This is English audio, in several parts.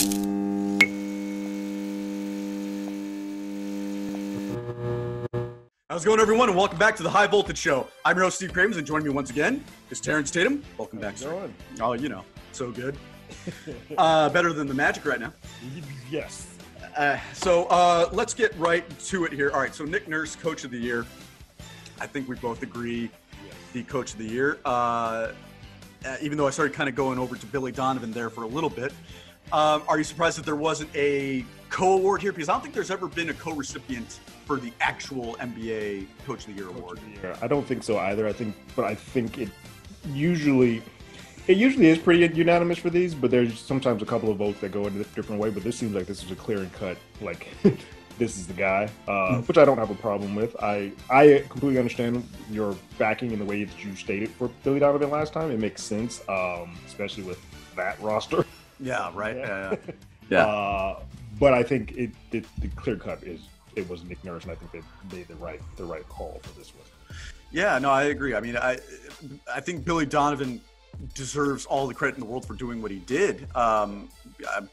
How's it going, everyone, and welcome back to the High Voltage Show. I'm your host, Steve Cravens, and joining me once again is Terrence Tatum. Welcome back, sir. Oh, you know, so good. Better than the Magic right now. Yes. So let's get right to it here. All right, so Nick Nurse, Coach of the Year. I think we both agree the Coach of the Year. Even though I started kind of going over to Billy Donovan there for a little bit. Are you surprised that there wasn't a co-award here? Because I don't think there's ever been a co-recipient for the actual NBA Coach of the Year award. I don't think so either. I think it usually is pretty unanimous for these, but there's sometimes a couple of votes that go in a different way. But this seems like this is a clear and cut, like this is the guy, which I don't have a problem with. I completely understand your backing in the way that you stated for Billy Donovan last time. It makes sense, especially with that roster. Yeah, right. Yeah. But I think the clear cut is it was Nick Nurse, and I think they made the right call for this one. Yeah, no, I agree. I mean, I think Billy Donovan deserves all the credit in the world for doing what he did.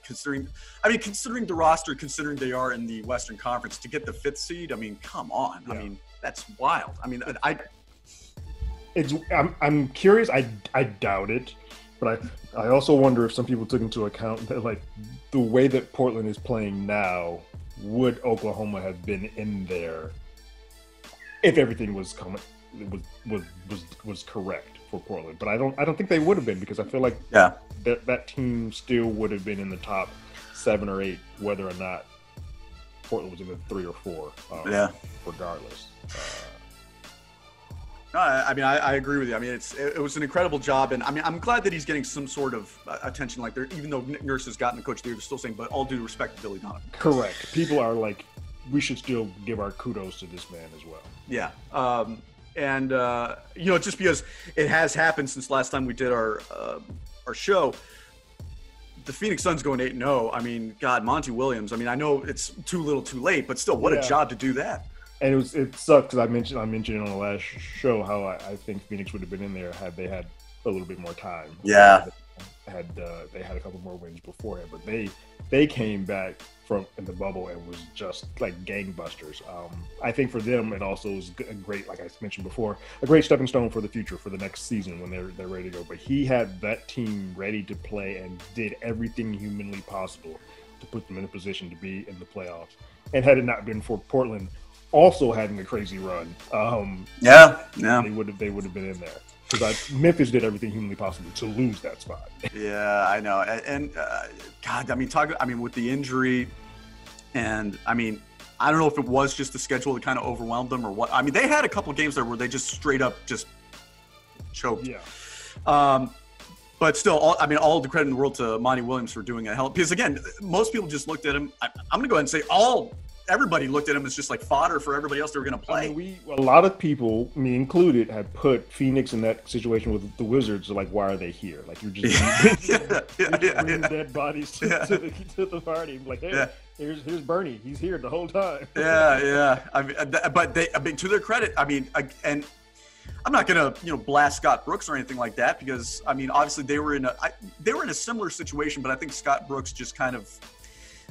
Considering the roster, considering they are in the Western Conference, to get the 5th seed, I mean, come on. Yeah. I mean, that's wild. I mean, I'm curious. I doubt it, but I also wonder if some people took into account that, like, the way that Portland is playing now, would Oklahoma have been in there if everything was correct for Portland? But I don't think they would have been, because I feel like that team still would have been in the top 7 or 8, whether or not Portland was in the 3 or 4. Regardless. No, I mean, I agree with you. I mean, it was an incredible job, and I mean, I'm glad that he's getting some sort of attention. Like, even though Nick Nurse has gotten the Coach of the Year, they're still saying, but all due respect to Billy Donovan. Correct. People are like, we should still give our kudos to this man as well. Yeah. Just because it has happened since last time we did our show, the Phoenix Suns going 8-0. I mean, God, Monty Williams. I mean, I know it's too little too late, but still, what a job to do that. And it sucked because I mentioned on the last show how I think Phoenix would have been in there had they had a little bit more time. Yeah. They had a couple more wins beforehand, but they came back from in the bubble and was just like gangbusters. I think for them it also was a great, like I mentioned before, a great stepping stone for the future for the next season when they're ready to go. But he had that team ready to play and did everything humanly possible to put them in a position to be in the playoffs. And had it not been for Portland also having a crazy run, they would have been in there. Because Memphis did everything humanly possible to lose that spot. Yeah, I know. And God, I mean, with the injury, and I mean, I don't know if it was just the schedule that kind of overwhelmed them or what. I mean, they had a couple games there where they just straight up just choked. Yeah. But still, all the credit in the world to Monty Williams for doing a hell. Because again, most people just looked at him. I'm going to go ahead and say everybody looked at him as just like fodder for everybody else they were going to play. I mean, a lot of people, me included, had put Phoenix in that situation with the Wizards. Like, why are they here? Like, you're just bringing dead bodies to the party. Like, hey, here's Bernie. He's here the whole time. Yeah. I mean, to their credit, I mean, and I'm not going to blast Scott Brooks or anything like that, because I mean, obviously they were in a similar situation, but I think Scott Brooks just kind of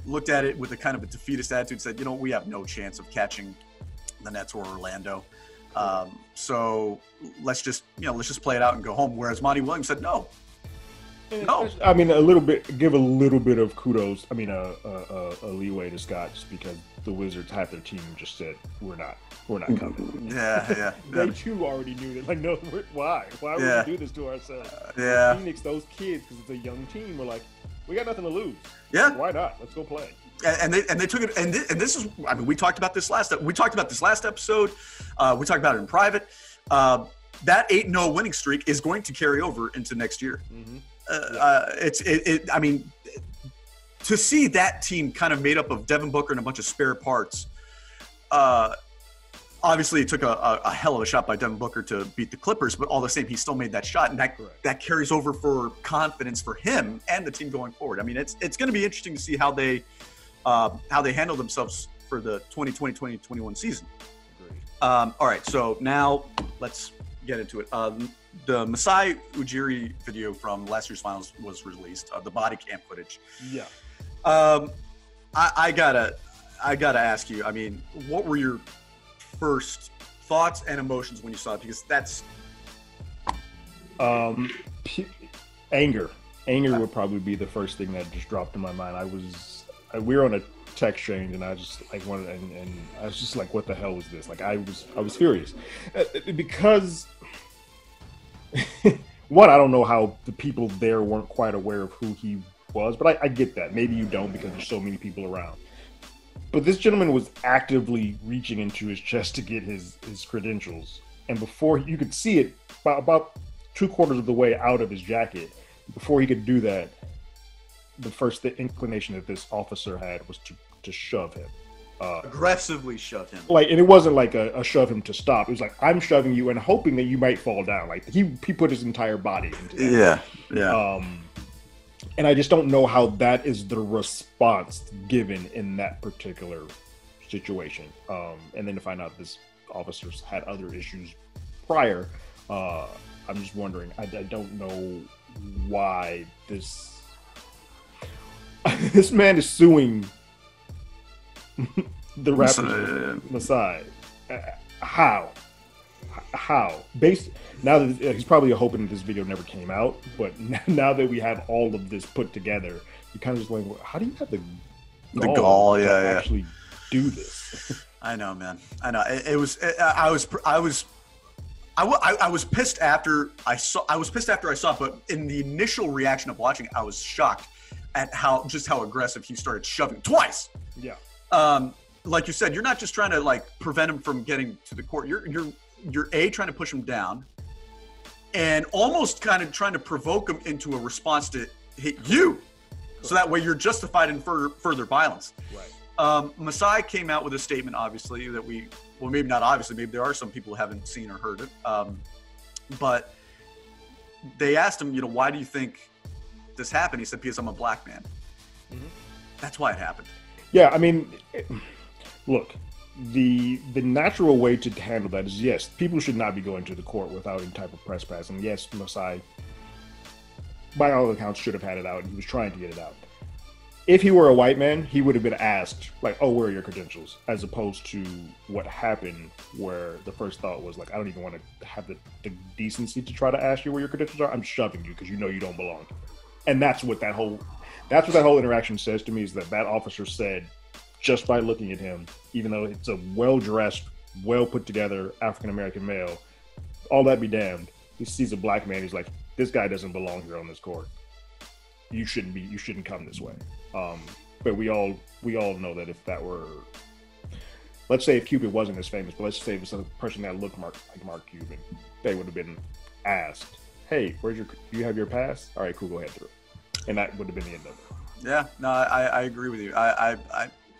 looked at it with a kind of a defeatist attitude, said, we have no chance of catching the Nets or Orlando. So let's just play it out and go home. Whereas Monty Williams said, no. I mean, give a little bit of kudos. I mean, a leeway to Scott, just because the Wizards, half their team just said, we're not coming. Yeah. They too already knew that. Like, no, why would we do this to ourselves? Phoenix, those kids, because it's a young team, were like, we got nothing to lose. Yeah. Why not? Let's go play. And they took it. And this is, I mean, we talked about this last episode. We talked about it in private. That 8-0 winning streak is going to carry over into next year. Mm-hmm. I mean, to see that team kind of made up of Devin Booker and a bunch of spare parts, obviously it took a hell of a shot by Devin Booker to beat the Clippers, but all the same, he still made that shot, and that carries over for confidence for him and the team going forward. I mean, it's going to be interesting to see how they handle themselves for the 2020-2021 season. All right, so now let's get into it. The Masai Ujiri video from last year's finals was released, the body cam footage. Yeah. Um, I gotta ask you. I mean, what were your first thoughts and emotions when you saw it? Because that's Anger. Anger would probably be the first thing that just dropped in my mind. We were on a text exchange, and I just like wanted, and I was just like, "What the hell was this?" Like, I was furious because one, I don't know how the people there weren't quite aware of who he was, but I get that. Maybe you don't because there's so many people around. But this gentleman was actively reaching into his chest to get his credentials, and before you could see it, about 3/4 of the way out of his jacket, before he could do that, the first inclination that this officer had was to shove him. aggressively shove him. Like, and it wasn't like a shove him to stop. It was like, I'm shoving you and hoping that you might fall down. Like, he put his entire body into that. Yeah. And I just don't know how that is the response given in that particular situation. And then to find out this officers had other issues prior, I'm just wondering. I don't know why this man is suing the Raptors Masai. How? Based now that he's probably hoping that this video never came out, but now that we have all of this put together, you kind of just like, how do you have the gall to actually do this? I know, man. I know. I was pissed after I saw it, but in the initial reaction of watching it, I was shocked at how aggressive he started shoving twice. Yeah. Like you said, you're not just trying to like prevent him from getting to the court. You're trying to push him down, and almost kind of trying to provoke him into a response to hit you, so that way you're justified in further violence. Right. Masai came out with a statement, obviously, that maybe not obviously, maybe there are some people who haven't seen or heard it, but they asked him, why do you think this happened? He said, because I'm a black man. Mm-hmm. That's why it happened. Yeah, I mean, look, the natural way to handle that is, yes, people should not be going to the court without any type of press pass. And yes, Masai, by all accounts, should have had it out, and he was trying to get it out. If he were a white man, he would have been asked, like, oh, where are your credentials? As opposed to what happened, where the first thought was, like, I don't even want to have the decency to try to ask you where your credentials are. I'm shoving you because you know you don't belong. And that's what that whole interaction says to me, is that officer said, just by looking at him, even though it's a well-dressed, well-put-together African-American male, all that be damned, he sees a black man, he's like, this guy doesn't belong here on this court. You shouldn't come this way. But we all know that if that were, let's say if Cuban wasn't as famous, but let's say it was a person that looked like Mark Cuban, they would have been asked, hey, do you have your pass? All right, cool, go ahead through. And that would have been the end of it. Yeah, no, I agree with you.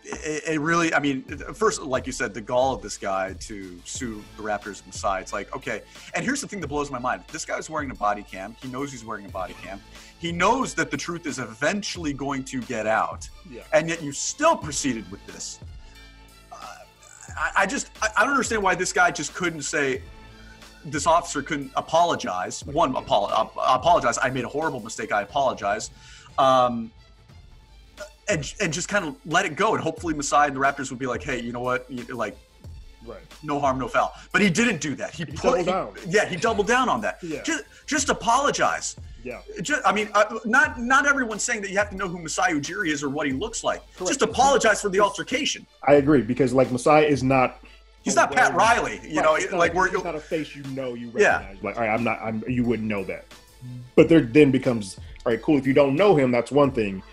It really, I mean, first, like you said, the gall of this guy to sue the Raptors and Masai, it's like, okay. And here's the thing that blows my mind. This guy's wearing a body cam. He knows he's wearing a body cam. He knows that the truth is eventually going to get out. Yeah. And yet you still proceeded with this. I don't understand why this guy just couldn't say, this officer couldn't apologize. One, apologize. I made a horrible mistake. I apologize. And just kind of let it go. And hopefully Masai and the Raptors would be like, hey, you know what? Right. No harm, no foul. But he didn't do that. He doubled down. He doubled down on that. Yeah. Just apologize. Yeah. Not everyone's saying that you have to know who Masai Ujiri is or what he looks like. Correct. Just apologize for the altercation. I agree, because like Masai is not. He's not Pat Riley, he's not a face you recognize. Yeah. Like, all right, you wouldn't know that. But there then becomes, all right, cool. If you don't know him, that's one thing.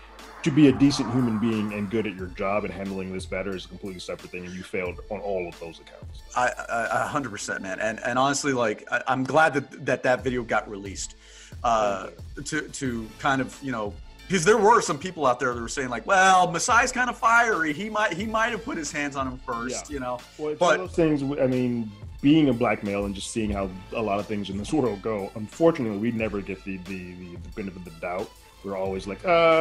To be a decent human being and good at your job and handling this better is a completely separate thing, and you failed on all of those accounts. 100%, man. And honestly, like, I'm glad that video got released to kind of, because there were some people out there that were saying like, well, Masai's kind of fiery. He might have put his hands on him first, Well, it's one of those things. I mean, being a black male and just seeing how a lot of things in this world go, unfortunately, we never get the benefit of the doubt. We're always like,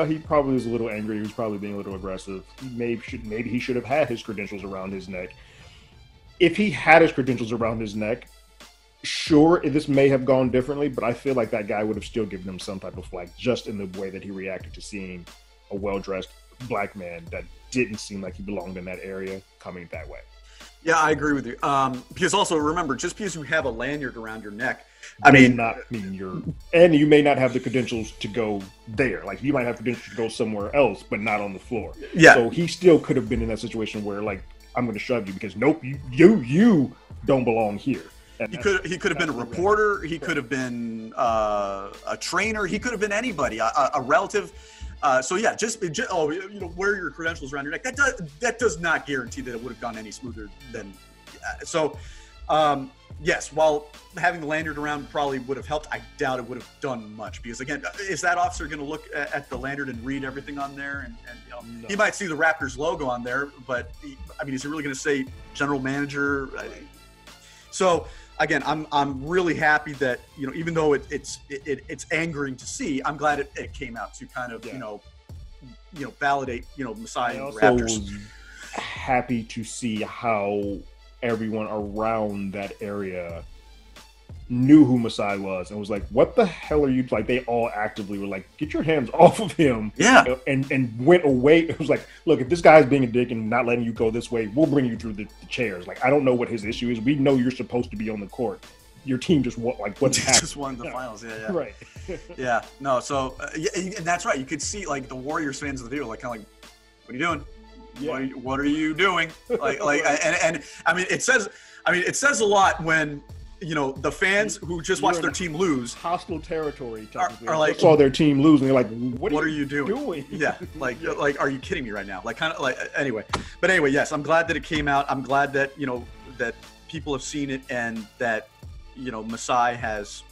he probably was a little angry. He was probably being a little aggressive. Maybe he should have had his credentials around his neck. If he had his credentials around his neck, sure, this may have gone differently, but I feel like that guy would have still given him some type of flack just in the way that he reacted to seeing a well-dressed black man that didn't seem like he belonged in that area coming that way. Yeah, I agree with you. Because also remember, just because you have a lanyard around your neck, and you may not have the credentials to go there. Like you might have credentials to go somewhere else, but not on the floor. Yeah. So he still could have been in that situation where like, I'm going to shove you because nope, you don't belong here. And he could have been a reporter. He could have been a trainer. He could have been anybody, a relative. So yeah, just wear your credentials around your neck. That does not guarantee that it would have gone any smoother than. Yes, while having the lanyard around probably would have helped, I doubt it would have done much because again, is that officer going to look at the lanyard and read everything on there? And no. He might see the Raptors logo on there, but is he really going to say general manager? So again, I'm really happy that even though it's angering to see, I'm glad it came out to kind of validate Masai and the Raptors. Was happy to see how everyone around that area knew who Masai was and was like, what the hell are you, like they all actively were like, get your hands off of him. Yeah. And went away. It was like, look, if this guy's being a dick and not letting you go this way, we'll bring you through the chairs. Like, I don't know what his issue is. We know you're supposed to be on the court. Your team just won, like what's happening? Just won the finals. Yeah. Right. Yeah. No. So and that's right. You could see like the Warriors fans of the video, like kind of like, what are you doing? Yeah. What are you doing? Like, and it says a lot when the fans who just watch their team lose, hostile territory, are like, saw their team lose, and they're like, what are you doing? Yeah, like, are you kidding me right now? Like, kind of like, anyway. But anyway, yes, I'm glad that it came out. I'm glad that that people have seen it and that Masai has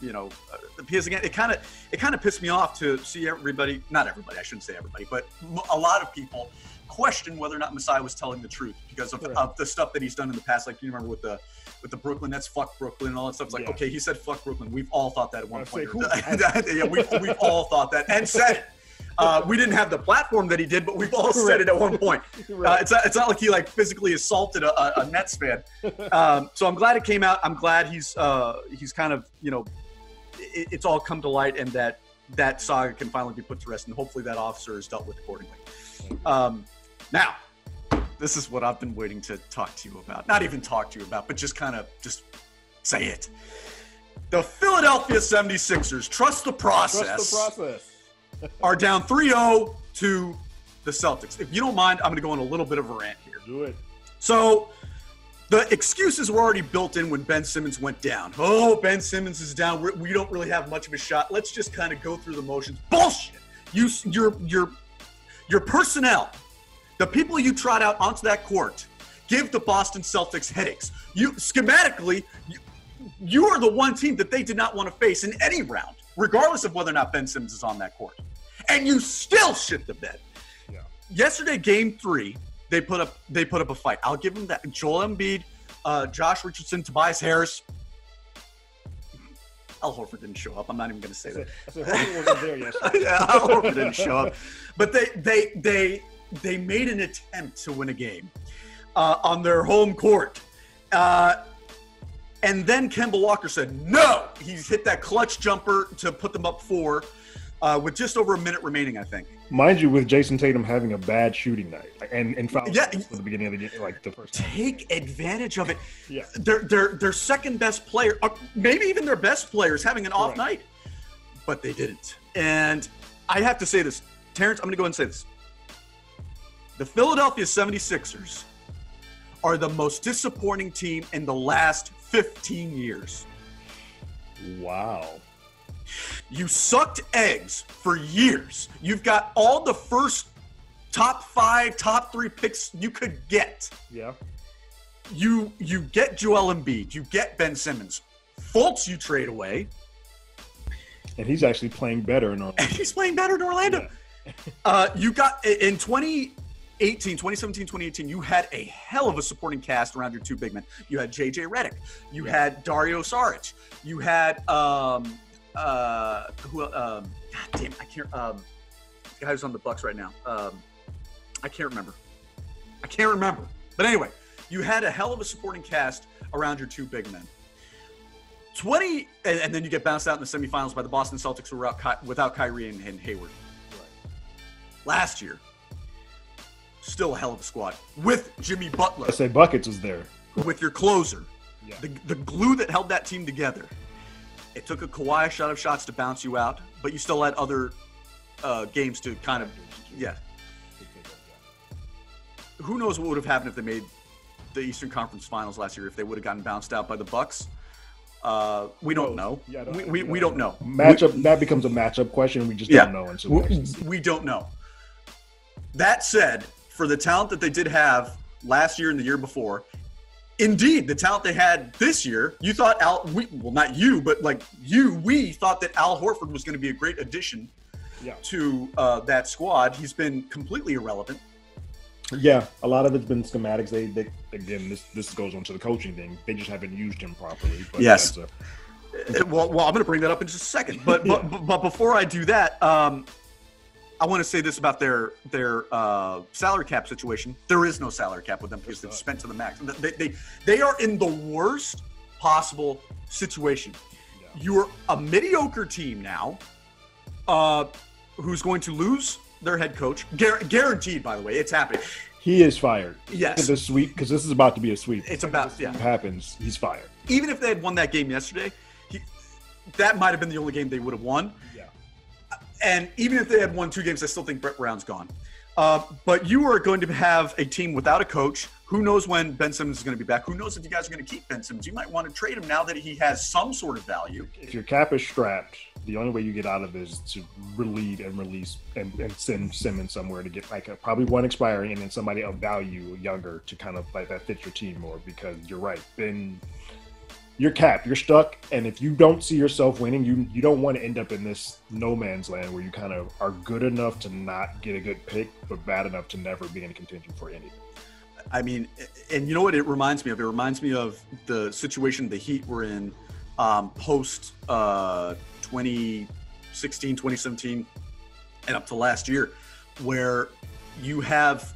because again, it kind of pissed me off to see everybody, not everybody, I shouldn't say everybody, but a lot of people question whether or not Masai was telling the truth because of the stuff that he's done in the past. Like you remember with the Brooklyn, that's fuck Brooklyn and all that stuff. It's like, okay, he said fuck Brooklyn. We've all thought that at one point. Yeah, we've all thought that and said it. We didn't have the platform that he did, but we've all said it at one point. It's not like he like physically assaulted a Nets fan. So I'm glad it came out. I'm glad he's kind of it's all come to light and that saga can finally be put to rest and hopefully that officer is dealt with accordingly. Now, this is what I've been waiting to talk to you about. Not even talk to you about, but just say it. The Philadelphia 76ers, trust the process. Are down 3-0 to the Celtics. If you don't mind, I'm going to go on a little bit of a rant here. Do it. So, the excuses were already built in when Ben Simmons went down. Oh, Ben Simmons is down. We don't really have much of a shot. Let's just kind of go through the motions. Bullshit. Your personnel, the people you trot out onto that court, give the Boston Celtics headaches. Schematically, you are the one team that they did not want to face in any round, regardless of whether or not Ben Simmons is on that court. And you still shit the bed. Yeah. Yesterday, Game 3, they put up a fight. I'll give them that. Joel Embiid, Josh Richardson, Tobias Harris. Al Horford didn't show up. I'm not even going to say that. Horford wasn't there yesterday. Yeah, Al Horford didn't show up. But they made an attempt to win a game on their home court. And then Kemba Walker said, no. He hit that clutch jumper to put them up 4 with just over a minute remaining, I think. Mind you, with Jason Tatum having a bad shooting night and fouls at the beginning of the game, like the first time. Take advantage of it. Yeah. Their second best player, maybe even their best player, is having an off night. But they didn't. And I have to say this. Terrence, I'm going to go ahead and say this. The Philadelphia 76ers are the most disappointing team in the last 15 years. Wow. You sucked eggs for years. You've got all the first top 5, top 3 picks you could get. Yeah. You get Joel Embiid. You get Ben Simmons. Fultz you trade away. And he's actually playing better in Orlando. He's playing better in Orlando. Yeah. You got in 2017, 2018, you had a hell of a supporting cast around your 2 big men. You had JJ Redick. You had Dario Saric. You had God damn, I can't. The guy who's on the Bucks right now. I can't remember. But anyway, you had a hell of a supporting cast around your 2 big men. And then you get bounced out in the semifinals by the Boston Celtics who were out without Kyrie and Hayward. Right. Last year, still a hell of a squad with Jimmy Butler. I say Buckets was there. With your closer. Yeah. The glue that held that team together. It took a Kawhi shot of shots to bounce you out, but you still had other games to kind of, yeah. Who knows what would have happened if they made the Eastern Conference Finals last year, if they would have gotten bounced out by the Bucks. We don't know. Yeah, we don't know. Matchup, that becomes a matchup question. We just don't know until we actually see. We don't know. That said, for the talent that they did have last year and the year before, indeed, the talent they had this year, you thought not you, but like we thought that Al Horford was going to be a great addition to that squad. He's been completely irrelevant. Yeah, a lot of it's been schematics. They again, this goes on to the coaching thing. They just haven't used him properly. But yes. Well, I'm going to bring that up in just a second. But before I do that, I want to say this about their salary cap situation. There is no salary cap with them because they've spent to the max. They are in the worst possible situation. Yeah. You're a mediocre team now, who's going to lose their head coach. Guaranteed, by the way, it's happening. He is fired. Yes. The sweep, because this is about to be a sweep. It's about, If happens, he's fired. Even if they had won that game yesterday, that might have been the only game they would have won. Yeah. And even if they had won 2 games, I still think Brett Brown's gone. But you are going to have a team without a coach. Who knows when Ben Simmons is going to be back? Who knows if you guys are going to keep Ben Simmons? You might want to trade him now that he has some sort of value. If your cap is strapped, the only way you get out of it is to relieve and release and send Simmons somewhere to get probably one expiring and then somebody of value younger to kind of like that fits your team more, because you're right. Ben, you're capped, you're stuck, and if you don't see yourself winning, you don't want to end up in this no man's land where you kind of are good enough to not get a good pick, but bad enough to never be in contention for anything. I mean, and you know what it reminds me of? It reminds me of the situation the Heat were in post 2016, 2017, and up to last year, where you have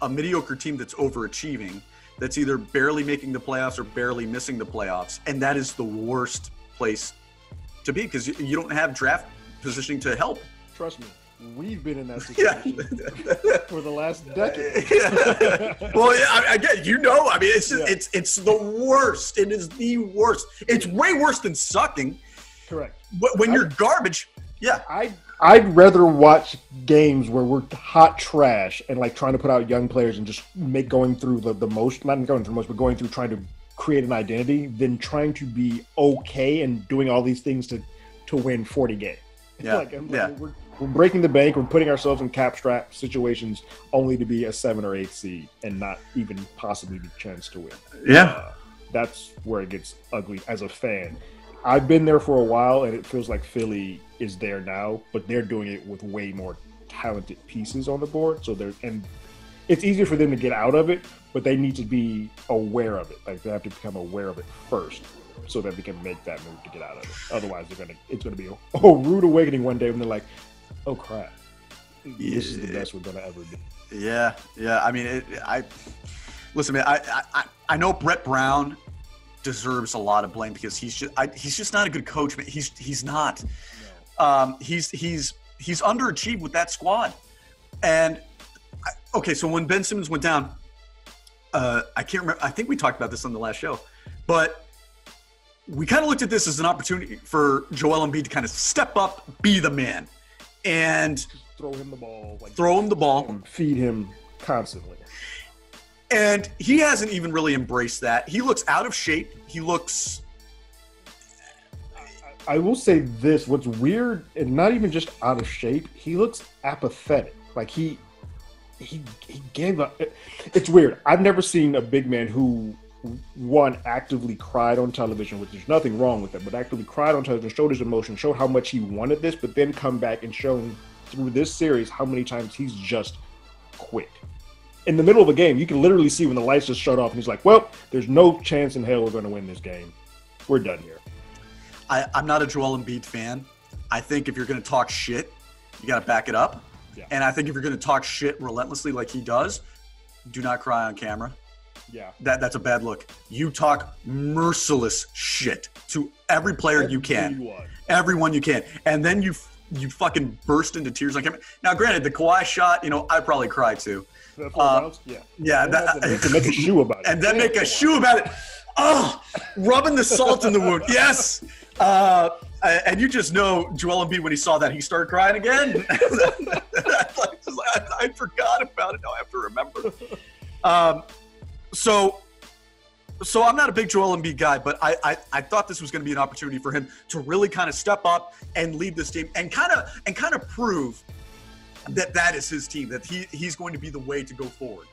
a mediocre team that's overachieving, that's either barely making the playoffs or barely missing the playoffs. And that is the worst place to be because you don't have draft positioning to help. Trust me, we've been in that situation for the last decade. Well, I get, I mean, it's just, it's the worst. It is the worst. It's way worse than sucking. Correct. When you're garbage, I'd rather watch games where we're hot trash and like trying to put out young players and just going through the most, not going through most, but going through trying to create an identity than trying to be okay and doing all these things to win 40 games. Yeah. We're breaking the bank. We're putting ourselves in cap strap situations only to be a 7 or 8 seed and not even possibly the chance to win. Yeah. That's where it gets ugly as a fan. I've been there for a while, and it feels like Philly is there now, but they're doing it with way more talented pieces on the board. And it's easier for them to get out of it, but they need to be aware of it. Like they have to become aware of it first, so that they can make that move to get out of it. Otherwise, it's gonna be a rude awakening one day when they're like, "Oh crap, this is the best we're gonna ever be." Yeah. I mean, listen, man. I know Brett Brown deserves a lot of blame because he's just not a good coach. Man. He's not. No. He's underachieved with that squad. And so when Ben Simmons went down, I can't remember. I think we talked about this on the last show, but we kind of looked at this as an opportunity for Joel Embiid to kind of step up, be the man, and throw him the ball, feed him constantly. And he hasn't even really embraced that. He looks out of shape. He looks. I will say this: what's weird, and not even just out of shape, he looks apathetic. Like he gave up. It's weird. I've never seen a big man who actively cried on television, which there's nothing wrong with that, but actively cried on television, showed his emotion, showed how much he wanted this, but then come back and shown through this series how many times he's just quit. In the middle of a game, you can literally see when the lights just shut off, and he's like, well, there's no chance in hell we're going to win this game. We're done here. I'm not a Joel Embiid fan. I think if you're going to talk shit, you got to back it up. Yeah. And I think if you're going to talk shit relentlessly like he does, do not cry on camera. Yeah. That's a bad look. You talk merciless shit to every player you can. Everyone you can. And then you you fucking burst into tears on camera. Now, granted, the Kawhi shot, I'd probably cry too. Yeah. To make a shoe about it. And then make a shoe about it. Oh, rubbing the salt in the wound. Yes. And you just know Joel Embiid, when he saw that, he started crying again. I forgot about it. Now I have to remember. So I'm not a big Joel Embiid guy, but I thought this was going to be an opportunity for him to really kind of step up and lead this team and kind of prove that is his team, that he's going to be the way to go forward.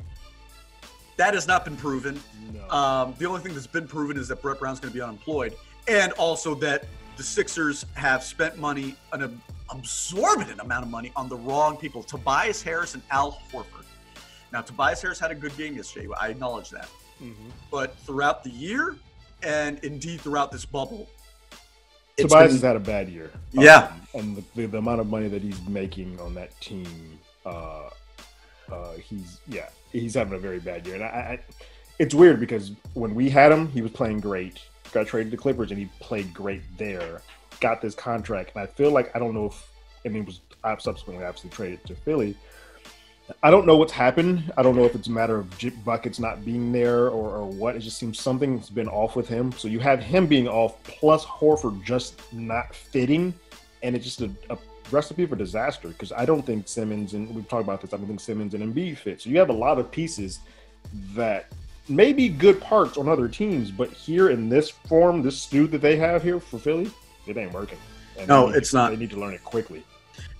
That has not been proven. No. The only thing that's been proven is that Brett Brown's going to be unemployed, and also that the Sixers have spent money, an absorbent amount of money, on the wrong people. Tobias Harris and Al Horford. Now, Tobias Harris had a good game yesterday. I acknowledge that. Mm-hmm. But throughout the year, and indeed throughout this bubble, Tobias has had a bad year. Yeah. And the amount of money that he's making on that team, he's having a very bad year. And it's weird because when we had him, he was playing great. Got traded to Clippers and he played great there. Got this contract, and I feel like, I don't know if, and he was subsequently obviously traded to Philly. I don't know what's happened. I don't know if it's a matter of buckets not being there or what. It just seems something's been off with him. So you have him being off plus Horford just not fitting, and it's just a recipe for disaster, because I don't think Simmons, and we've talked about this, I don't think Simmons and Embiid fit. So you have a lot of pieces that may be good parts on other teams, but here in this form, this stew that they have here for Philly, it ain't working. And it's not. They need to learn it quickly.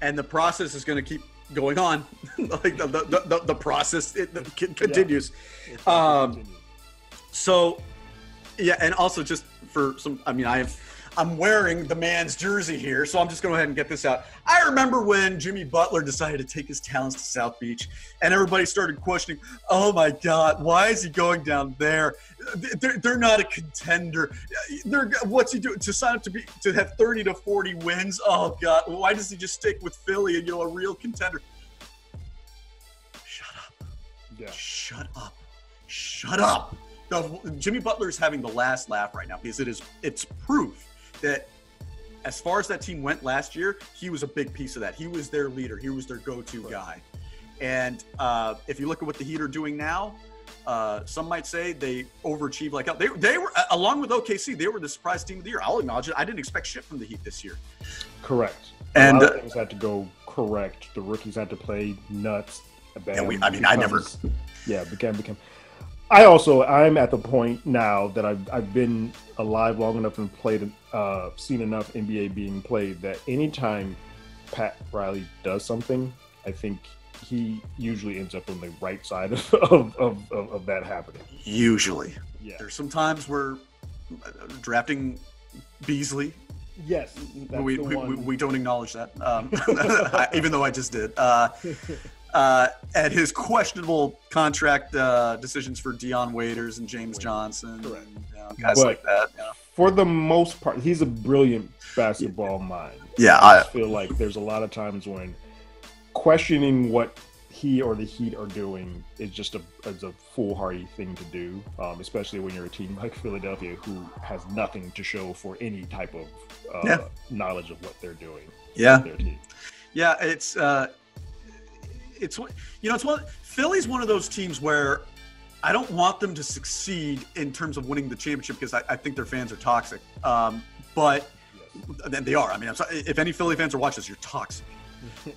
And the process is going to keep going on. Like the process continues. Yeah. So, yeah, and also just for some, I'm wearing the man's jersey here, so I'm just going to go ahead and get this out. I remember when Jimmy Butler decided to take his talents to South Beach, and everybody started questioning, oh my God, why is he going down there? They're not a contender. What's he doing to sign up to have 30 to 40 wins? Oh God, why does he just stick with Philly and a real contender? Shut up. Yeah. Shut up. Shut up. No, Jimmy Butler is having the last laugh right now, because it's proof that as far as that team went last year, he was a big piece of that. He was their leader. He was their go-to guy. And if you look at what the Heat are doing now, some might say they overachieved like hell. They were, along with OKC, they were the surprise team of the year. I'll acknowledge it. I didn't expect shit from the Heat this year. Correct. And a lot of things had to go correct. The rookies had to play nuts. Became. I'm at the point now that I've been alive long enough and seen enough NBA being played that anytime Pat Riley does something, I think he usually ends up on the right side of that happening. Usually. Yeah. There's some times where drafting Beasley. Yes. We don't acknowledge that, even though I just did. And his questionable contract decisions for Dion Waiters and James Johnson, and, guys like that. Yeah. For the most part, he's a brilliant basketball mind. Yeah, I feel like there's a lot of times when questioning what he or the Heat are doing is just a foolhardy thing to do, especially when you're a team like Philadelphia who has nothing to show for any type of knowledge of what they're doing. Yeah, their team. Yeah, it's Philly's one of those teams where I don't want them to succeed in terms of winning the championship, because I think their fans are toxic. But they are. I'm sorry, if any Philly fans are watching this, you're toxic.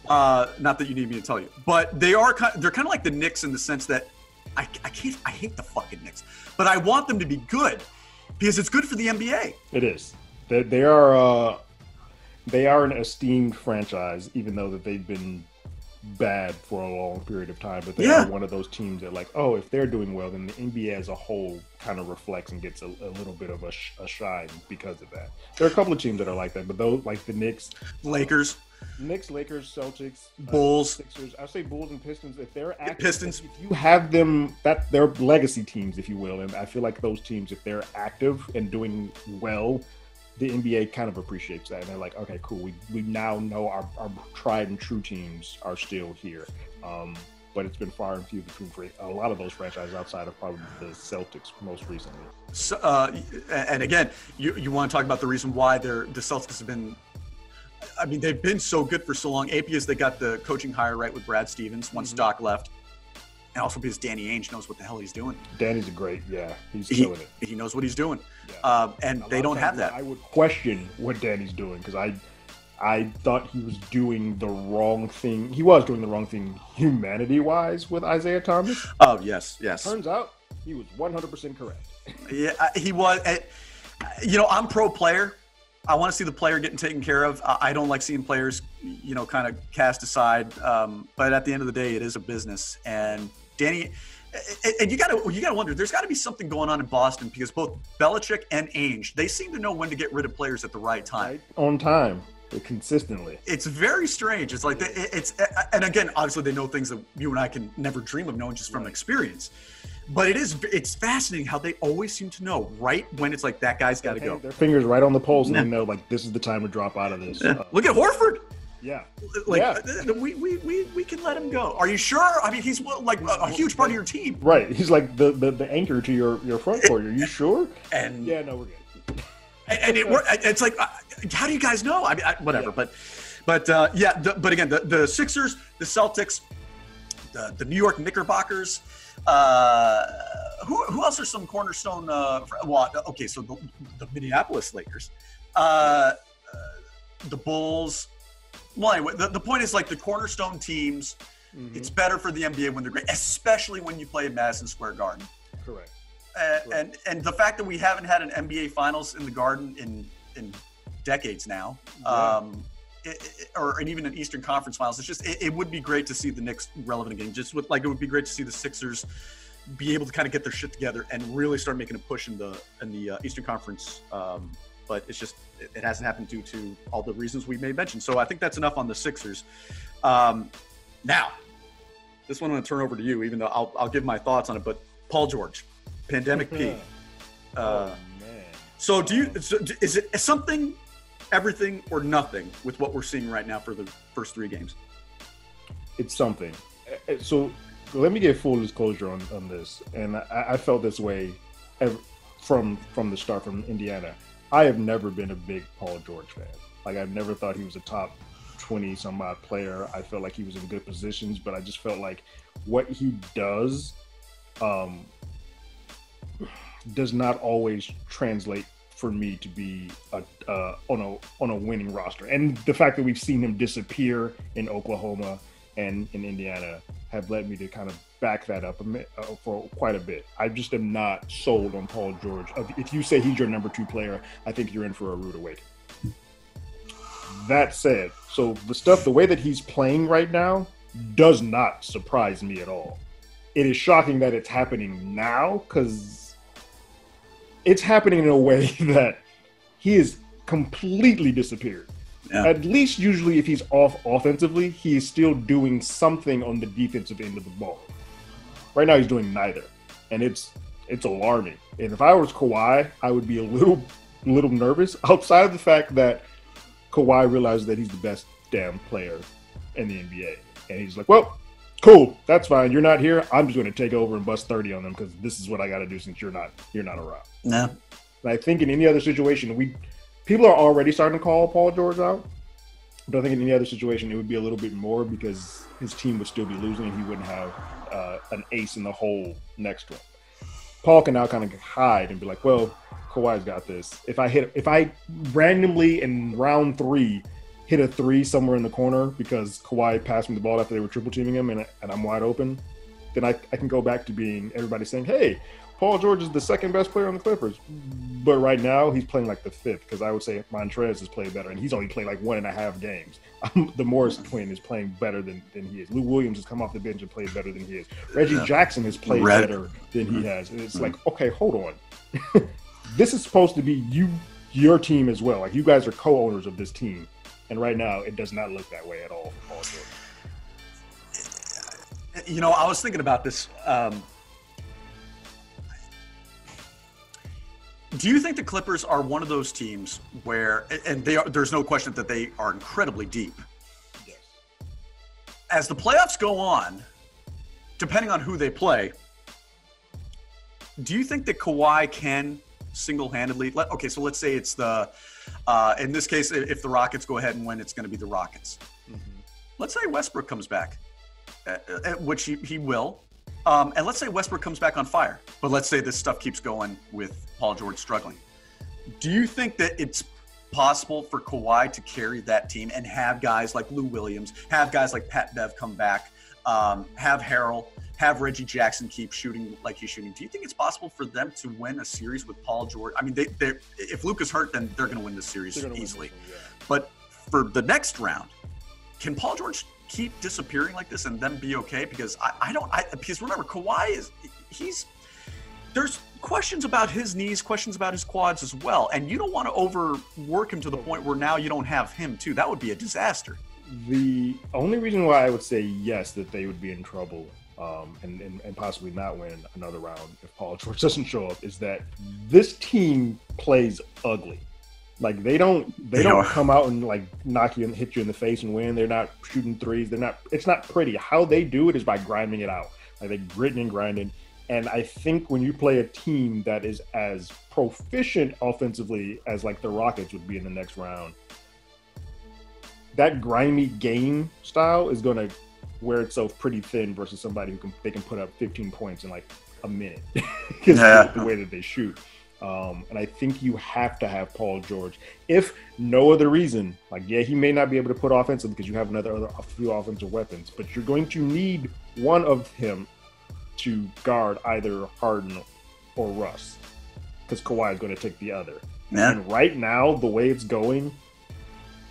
Not that you need me to tell you, but they're kind of like the Knicks in the sense that I hate the fucking Knicks, but I want them to be good because it's good for the NBA. It is. They are an esteemed franchise, even though that they've been bad for a long period of time, but they are one of those teams that, like, oh, if they're doing well, then the NBA as a whole kind of reflects and gets a little bit of a shine because of that. There are a couple of teams that are like that, but those, like the Knicks, Lakers, Celtics, Bulls, Sixers. I say Bulls and Pistons. If they're active, Pistons, if you have them, that they're legacy teams, if you will, and I feel like those teams, if they're active and doing well, the NBA kind of appreciates that, and they're like, okay, cool. We now know our tried and true teams are still here. But it's been far and few between for a lot of those franchises outside of probably the Celtics most recently. So, and again, you want to talk about the reason why the Celtics have been. I mean, they've been so good for so long. A, because they got the coaching hire right with Brad Stevens once Doc left. And also because Danny Ainge knows what the hell he's doing. Danny's he's killing it. He knows what he's doing. Yeah. And they don't have that. I would question what Danny's doing because I thought he was doing the wrong thing. He was doing the wrong thing humanity-wise with Isaiah Thomas. Oh, yes. Turns out he was 100% correct. Yeah, he was. You know, I'm pro player. I want to see the player getting taken care of. I don't like seeing players, you know, kind of cast aside. But at the end of the day, it is a business. And Danny, and you gotta wonder, there's got to be something going on in Boston because both Belichick and Ainge, they seem to know when to get rid of players at the right time. Right on time. Consistently. It's very strange. It's like and again, obviously they know things that you and I can never dream of knowing just from experience. But it's fascinating how they always seem to know right when it's like that guy's got to go. Their fingers right on the pulse, and they know like this is the time to drop out of this. Look at Horford. Yeah, we can let him go. Are you sure? I mean, he's like a huge part of your team. Right. He's like the anchor to your front court. Are you sure? And yeah, no, we're good. And it's like, how do you guys know? I mean, whatever. Yeah. But again, the Sixers, the Celtics, the New York Knickerbockers. Who else are some cornerstone? Okay, so the Minneapolis Lakers, the Bulls. Well, anyway, the point is like the cornerstone teams. Mm-hmm. It's better for the NBA when they're great, especially when you play at Madison Square Garden. Correct. And the fact that we haven't had an NBA Finals in the Garden in decades now, or even an Eastern Conference Finals, it's just it would be great to see the Knicks relevant again. Just with it would be great to see the Sixers be able to kind of get their shit together and really start making a push in the Eastern Conference. But it's just it hasn't happened due to all the reasons we may mention. So I think that's enough on the Sixers. Now, this one I'm going to turn over to you, even though I'll give my thoughts on it. But Paul George. Pandemic P. Man. So is it something, everything, or nothing with what we're seeing right now for the first 3 games? It's something. So let me get full disclosure on this. And I felt this way from the start, from Indiana. I have never been a big Paul George fan. Like, I've never thought he was a top 20 some odd player. I felt like he was in good positions, but I just felt like what he does not always translate for me to be on a winning roster. And the fact that we've seen him disappear in Oklahoma and in Indiana have led me to kind of back that up for quite a bit. I just am not sold on Paul George. If you say he's your number 2 player, I think you're in for a rude awakening. That said, so the way that he's playing right now does not surprise me at all. It is shocking that it's happening now because it's happening in a way that he is completely disappeared. Yeah. At least usually if he's off offensively, he is still doing something on the defensive end of the ball. Right now he's doing neither. And it's alarming. And if I was Kawhi, I would be a little nervous outside of the fact that Kawhi realizes that he's the best damn player in the NBA. And he's like, well, cool, that's fine. You're not here. I'm just going to take over and bust 30 on them because this is what I got to do since you're not around. No. And I think in any other situation, people are already starting to call Paul George out. But I think in any other situation, it would be a little bit more because his team would still be losing and he wouldn't have an ace in the hole next to him. Paul can now kind of hide and be like, well, Kawhi's got this. If I randomly in round 3 hit a 3 somewhere in the corner because Kawhi passed me the ball after they were triple teaming him and I'm wide open, then I can go back to being everybody saying, hey, Paul George is the second best player on the Clippers. But right now he's playing like the 5th because I would say Montrez has played better and he's only played like 1.5 games. The Morris twin is playing better than he is. Lou Williams has come off the bench and played better than he is. Reggie Jackson has played better than he has. And it's like, okay, hold on. This is supposed to be your team as well. Like, you guys are co-owners of this team. And right now, it does not look that way at all for Paul George. You know, I was thinking about this. Do you think the Clippers are one of those teams where, and there's no question that they are incredibly deep. Yes. As the playoffs go on, depending on who they play, do you think that Kawhi can single-handedly, so let's say it's in this case, if the Rockets go ahead and win, it's going to be the Rockets. Mm-hmm. Let's say Westbrook comes back, which he will. And let's say Westbrook comes back on fire. But let's say this stuff keeps going with Paul George struggling. Do you think that it's possible for Kawhi to carry that team and have guys like Lou Williams, have guys like Pat Bev come back, have Harrell, have Reggie Jackson keep shooting like he's shooting? Do you think it's possible for them to win a series with Paul George? I mean, if Luka's hurt, then they're going to win the series easily. But for the next round, can Paul George keep disappearing like this and then be okay? Because because remember, Kawhi there's questions about his knees, questions about his quads as well. And you don't want to overwork him to the point where now you don't have him too. That would be a disaster. The only reason why I would say yes, that they would be in trouble and possibly not win another round if Paul George doesn't show up is that this team plays ugly. Like they don't come out and like knock you and hit you in the face and win. They're not shooting threes. It's not pretty. How they do it is by grinding it out. Like they gritting and grinding. And I think when you play a team that is as proficient offensively as like the Rockets would be in the next round, that grimy game style is going to wear itself pretty thin versus somebody who can put up 15 points in like a minute because the way that they shoot. And I think you have to have Paul George. If no other reason, like, he may not be able to put offensive because you have a few offensive weapons, but you're going to need one of him to guard either Harden or Russ because Kawhi is going to take the other. Yeah. And right now, the way it's going,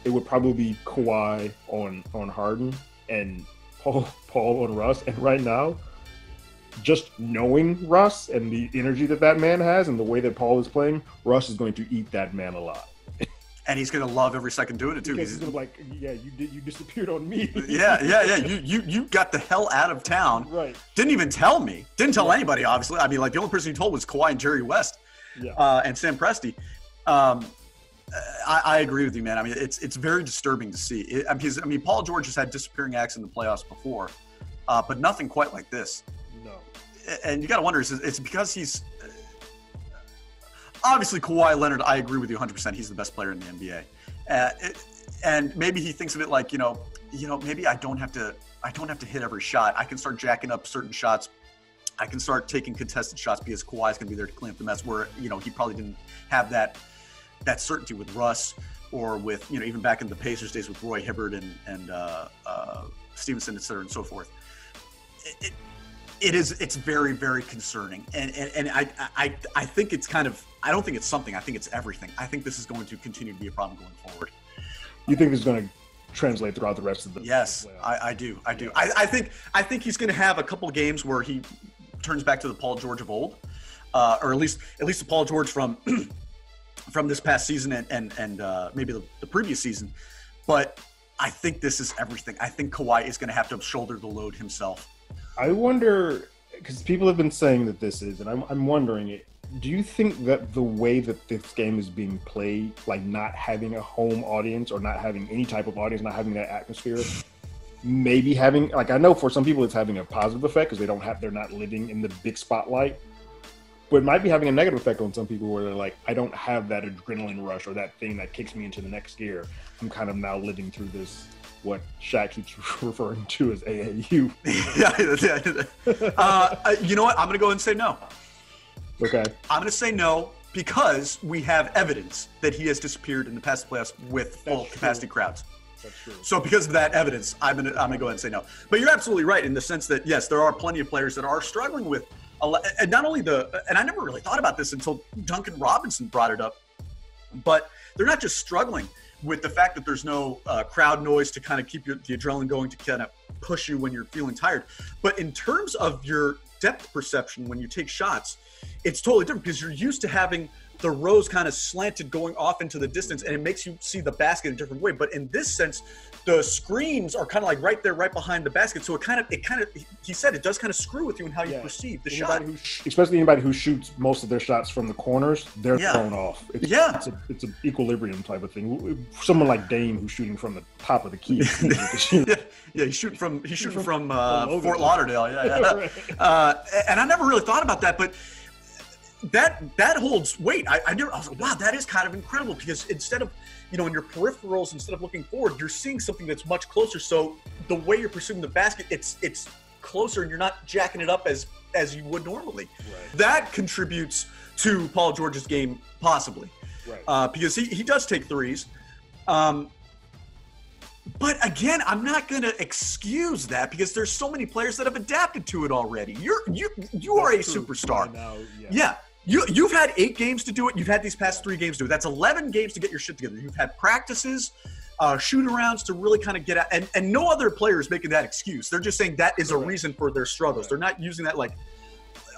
it would probably be Kawhi on Harden and Paul on Russ. And right now, just knowing Russ and the energy that man has and the way that Paul is playing, Russ is going to eat that man alive. And he's going to love every second doing it too. Because he's going to be like, you disappeared on me. Yeah. You got the hell out of town. Right. Didn't even tell me. Didn't tell anybody, obviously. I mean, like the only person he told was Kawhi and Jerry West and Sam Presti. I agree with you, man. I mean, it's very disturbing to see. Paul George has had disappearing acts in the playoffs before, but nothing quite like this. No. And you got to wonder, it's because he's obviously Kawhi Leonard. I agree with you 100%. He's the best player in the NBA, and maybe he thinks of it like, maybe I don't have to hit every shot. I can start jacking up certain shots. I can start taking contested shots because Kawhi's going to be there to clean up the mess. Where he probably didn't have that certainty with Russ or with even back in the Pacers days with Roy Hibbert and Stevenson, et cetera, and so forth. It's very, very concerning, and I think it's kind of, I don't think it's something, I think it's everything. I think this is going to continue to be a problem going forward. You think it's going to translate throughout the rest of the Yes, I do. I think he's going to have a couple of games where he turns back to the Paul George of old, or at least the Paul George from this past season and maybe the previous season. But I think this is everything. I think Kawhi is going to have to shoulder the load himself. I wonder, because people have been saying that this is, and I'm wondering, do you think that the way that this game is being played, like not having a home audience or not having any type of audience, not having that atmosphere, maybe having, like, I know for some people it's having a positive effect because they're not living in the big spotlight, but it might be having a negative effect on some people where they're like, I don't have that adrenaline rush or that thing that kicks me into the next gear. I'm kind of now living through this, what Shaq keeps referring to as AAU. You know what? I'm going to go ahead and say no. Okay. I'm going to say no because we have evidence that he has disappeared in the past playoffs with full capacity crowds. That's true. So because of that evidence, I'm going to go ahead and say no. But you're absolutely right in the sense that, yes, there are plenty of players that are struggling with, and not only and I never really thought about this until Duncan Robinson brought it up, but they're not just struggling with the fact that there's no crowd noise to kind of keep the adrenaline going, to kind of push you when you're feeling tired. But in terms of your depth perception when you take shots, it's totally different because you're used to having the rows kind of slanted going off into the distance, and it makes you see the basket in a different way. But in this sense, the screens are kind of like right there, right behind the basket. So it kind of, he said, it does kind of screw with you in how you perceive the shot. Especially anybody who shoots most of their shots from the corners, they're thrown off. It's an equilibrium type of thing. Someone like Dame who's shooting from the top of the key. He's shooting from Fort Lauderdale. And I never really thought about that, but that holds weight. I was like, wow, that is kind of incredible, because instead of, in your peripherals, instead of looking forward, you're seeing something that's much closer. So the way you're pursuing the basket, it's closer, and you're not jacking it up as you would normally. Right. That contributes to Paul George's game, possibly, right. Because he does take threes. But again, I'm not going to excuse that, because there's so many players that have adapted to it already. You are a superstar. Now, yeah. You've had 8 games to do it. You've had these past 3 games to do it. That's 11 games to get your shit together. You've had practices, shoot-arounds to really kind of get out. And no other player is making that excuse. They're just saying that is a reason for their struggles. They're not using that like,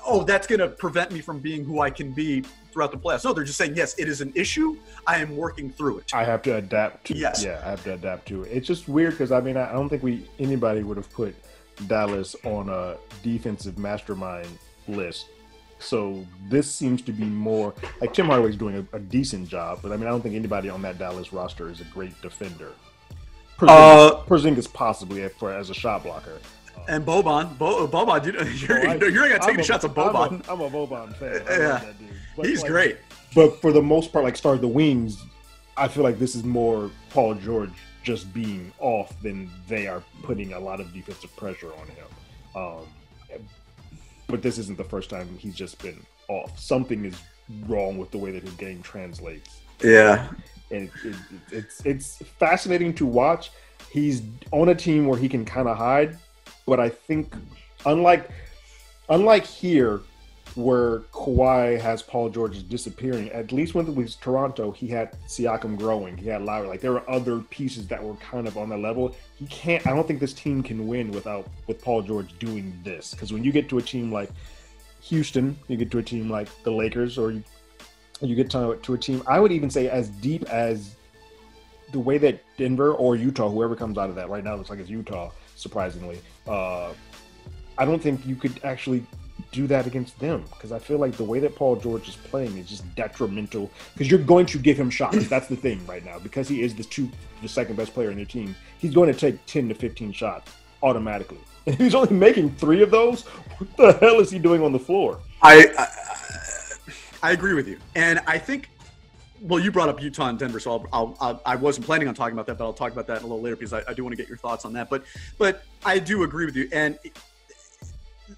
oh, that's going to prevent me from being who I can be throughout the playoffs. No, they're just saying, yes, it is an issue. I am working through it. I have to adapt to it. Yes. Yeah, I have to adapt to it. It's just weird, because, I don't think anybody would have put Dallas on a defensive mastermind list. So this seems to be more like Tim Hardaway's doing a decent job, but I don't think anybody on that Dallas roster is a great defender. Porzingis possibly as a shot blocker. And Boban, you're not gonna take shots at Boban. I'm a Boban fan. Yeah, that dude. He's great. But for the most part, like start the wings, I feel like this is more Paul George just being off than they are putting a lot of defensive pressure on him. But this isn't the first time he's just been off. Something is wrong with the way that his game translates. Yeah, and it's fascinating to watch. He's on a team where he can kind of hide. But I think, unlike here, where Kawhi has Paul George disappearing, at least when it was Toronto, he had Siakam growing. He had Lowry. Like, there were other pieces that were kind of on that level. I don't think this team can win with Paul George doing this. Because when you get to a team like Houston, you get to a team like the Lakers, or you get to a team, I would even say as deep as the way that Denver or Utah, whoever comes out of that, right now it looks like it's Utah, surprisingly. I don't think you could actually do that against them, because I feel like the way that Paul George is playing is just detrimental, because you're going to give him shots. That's the thing right now, because he is the second best player in your team. He's going to take 10 to 15 shots automatically. And he's only making 3 of those. What the hell is he doing on the floor? I agree with you. And I think, well, you brought up Utah and Denver, so I wasn't planning on talking about that, but I'll talk about that a little later, because I do want to get your thoughts on that. But I do agree with you. And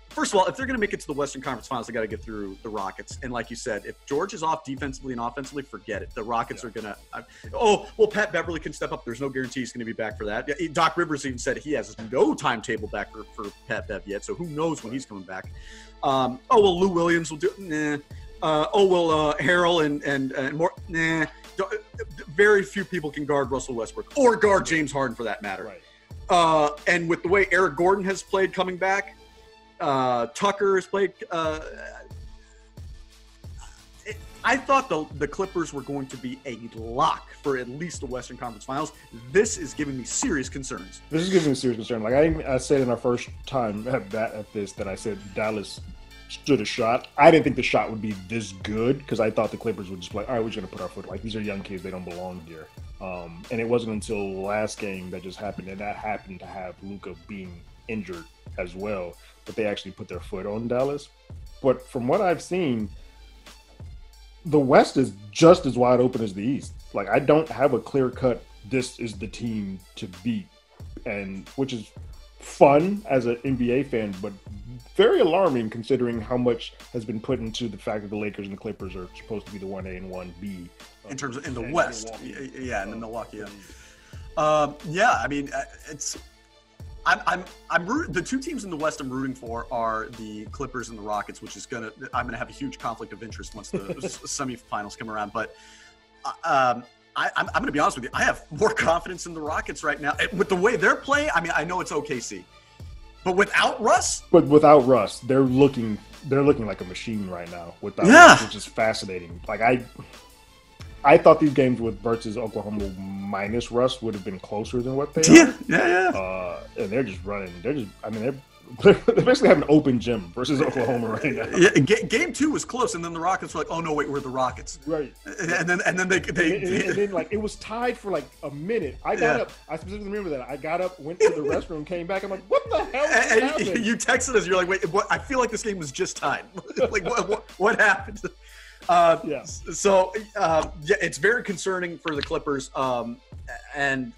first of all, if they're going to make it to the Western Conference Finals, they got to get through the Rockets. And like you said, if George is off defensively and offensively, forget it. The Rockets are going to Pat Beverly can step up. There's no guarantee he's going to be back for that. Doc Rivers even said he has no timetable back for Pat Bev yet, so who knows when he's coming back. Lou Williams will do Harrell and more. Very few people can guard Russell Westbrook or guard James Harden, for that matter. Right. And with the way Eric Gordon has played coming back, Tucker has played. I thought the Clippers were going to be a lock for at least the Western Conference Finals. This is giving me serious concerns. This is giving me serious concern. Like I said in our first time at this, that I said Dallas stood a shot. I didn't think the shot would be this good, because I thought the Clippers would just be like, all right, we're just going to put our foot. Like, these are young kids. They don't belong here. And it wasn't until the last game that just happened, and that happened to have Luka being injured as well, that they actually put their foot on Dallas. But from what I've seen, the West is just as wide open as the East. Like, I don't have a clear-cut, this is the team to beat, and which is fun as an NBA fan, but very alarming considering how much has been put into the fact that the Lakers and the Clippers are supposed to be the 1A and 1B. In terms of in the West. Yeah, in the Milwaukee. I'm rooting. The 2 teams in the West I'm rooting for are the Clippers and the Rockets, which is I'm gonna have a huge conflict of interest once the semifinals come around. But I'm going to be honest with you. I have more confidence in the Rockets right now with the way they're playing. I mean, I know it's OKC, but without Russ, they're looking like a machine right now. Russ, which is fascinating. Like I thought these games versus Oklahoma minus Russ would have been closer than what they are. Yeah. And they're just running. They're They basically have an open gym versus Oklahoma right now. Yeah, game 2 was close, and then the Rockets were like, "Oh no, wait, we're the Rockets." Right. And then they like it was tied for like a minute. I got up. I specifically remember that. I got up, went to the restroom, came back. I'm like, "What the hell is happening?" You texted us. You're like, "Wait, what? I feel like this game was just tied. Like, what happened?" Yeah. So it's very concerning for the Clippers. And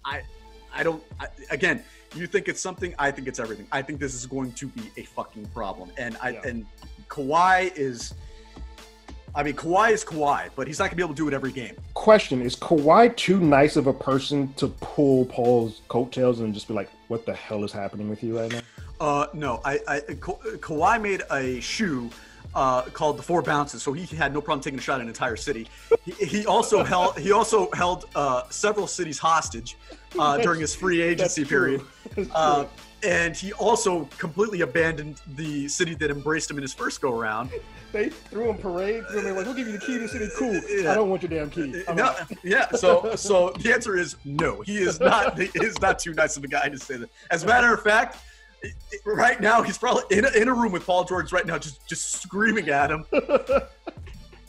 I don't. Again, you think it's something. I think it's everything. I think this is going to be a fucking problem. And and Kawhi is. I mean, Kawhi is Kawhi, but he's not gonna be able to do it every game. Question: is Kawhi too nice of a person to pull Paul's coattails and just be like, "What the hell is happening with you right now"? No. Kawhi made a shoe called the Four Bounces, so he had no problem taking a shot at an entire city. He also held several cities hostage during his free agency period. And he also completely abandoned the city that embraced him in his first go-around. They threw him parades, and they're like, "We'll give you the key to the city." Cool. Yeah. I don't want your damn key. So the answer is no. He is not too nice of a guy to say that. As a matter of fact, right now he's probably in a room with Paul George right now, just screaming at him.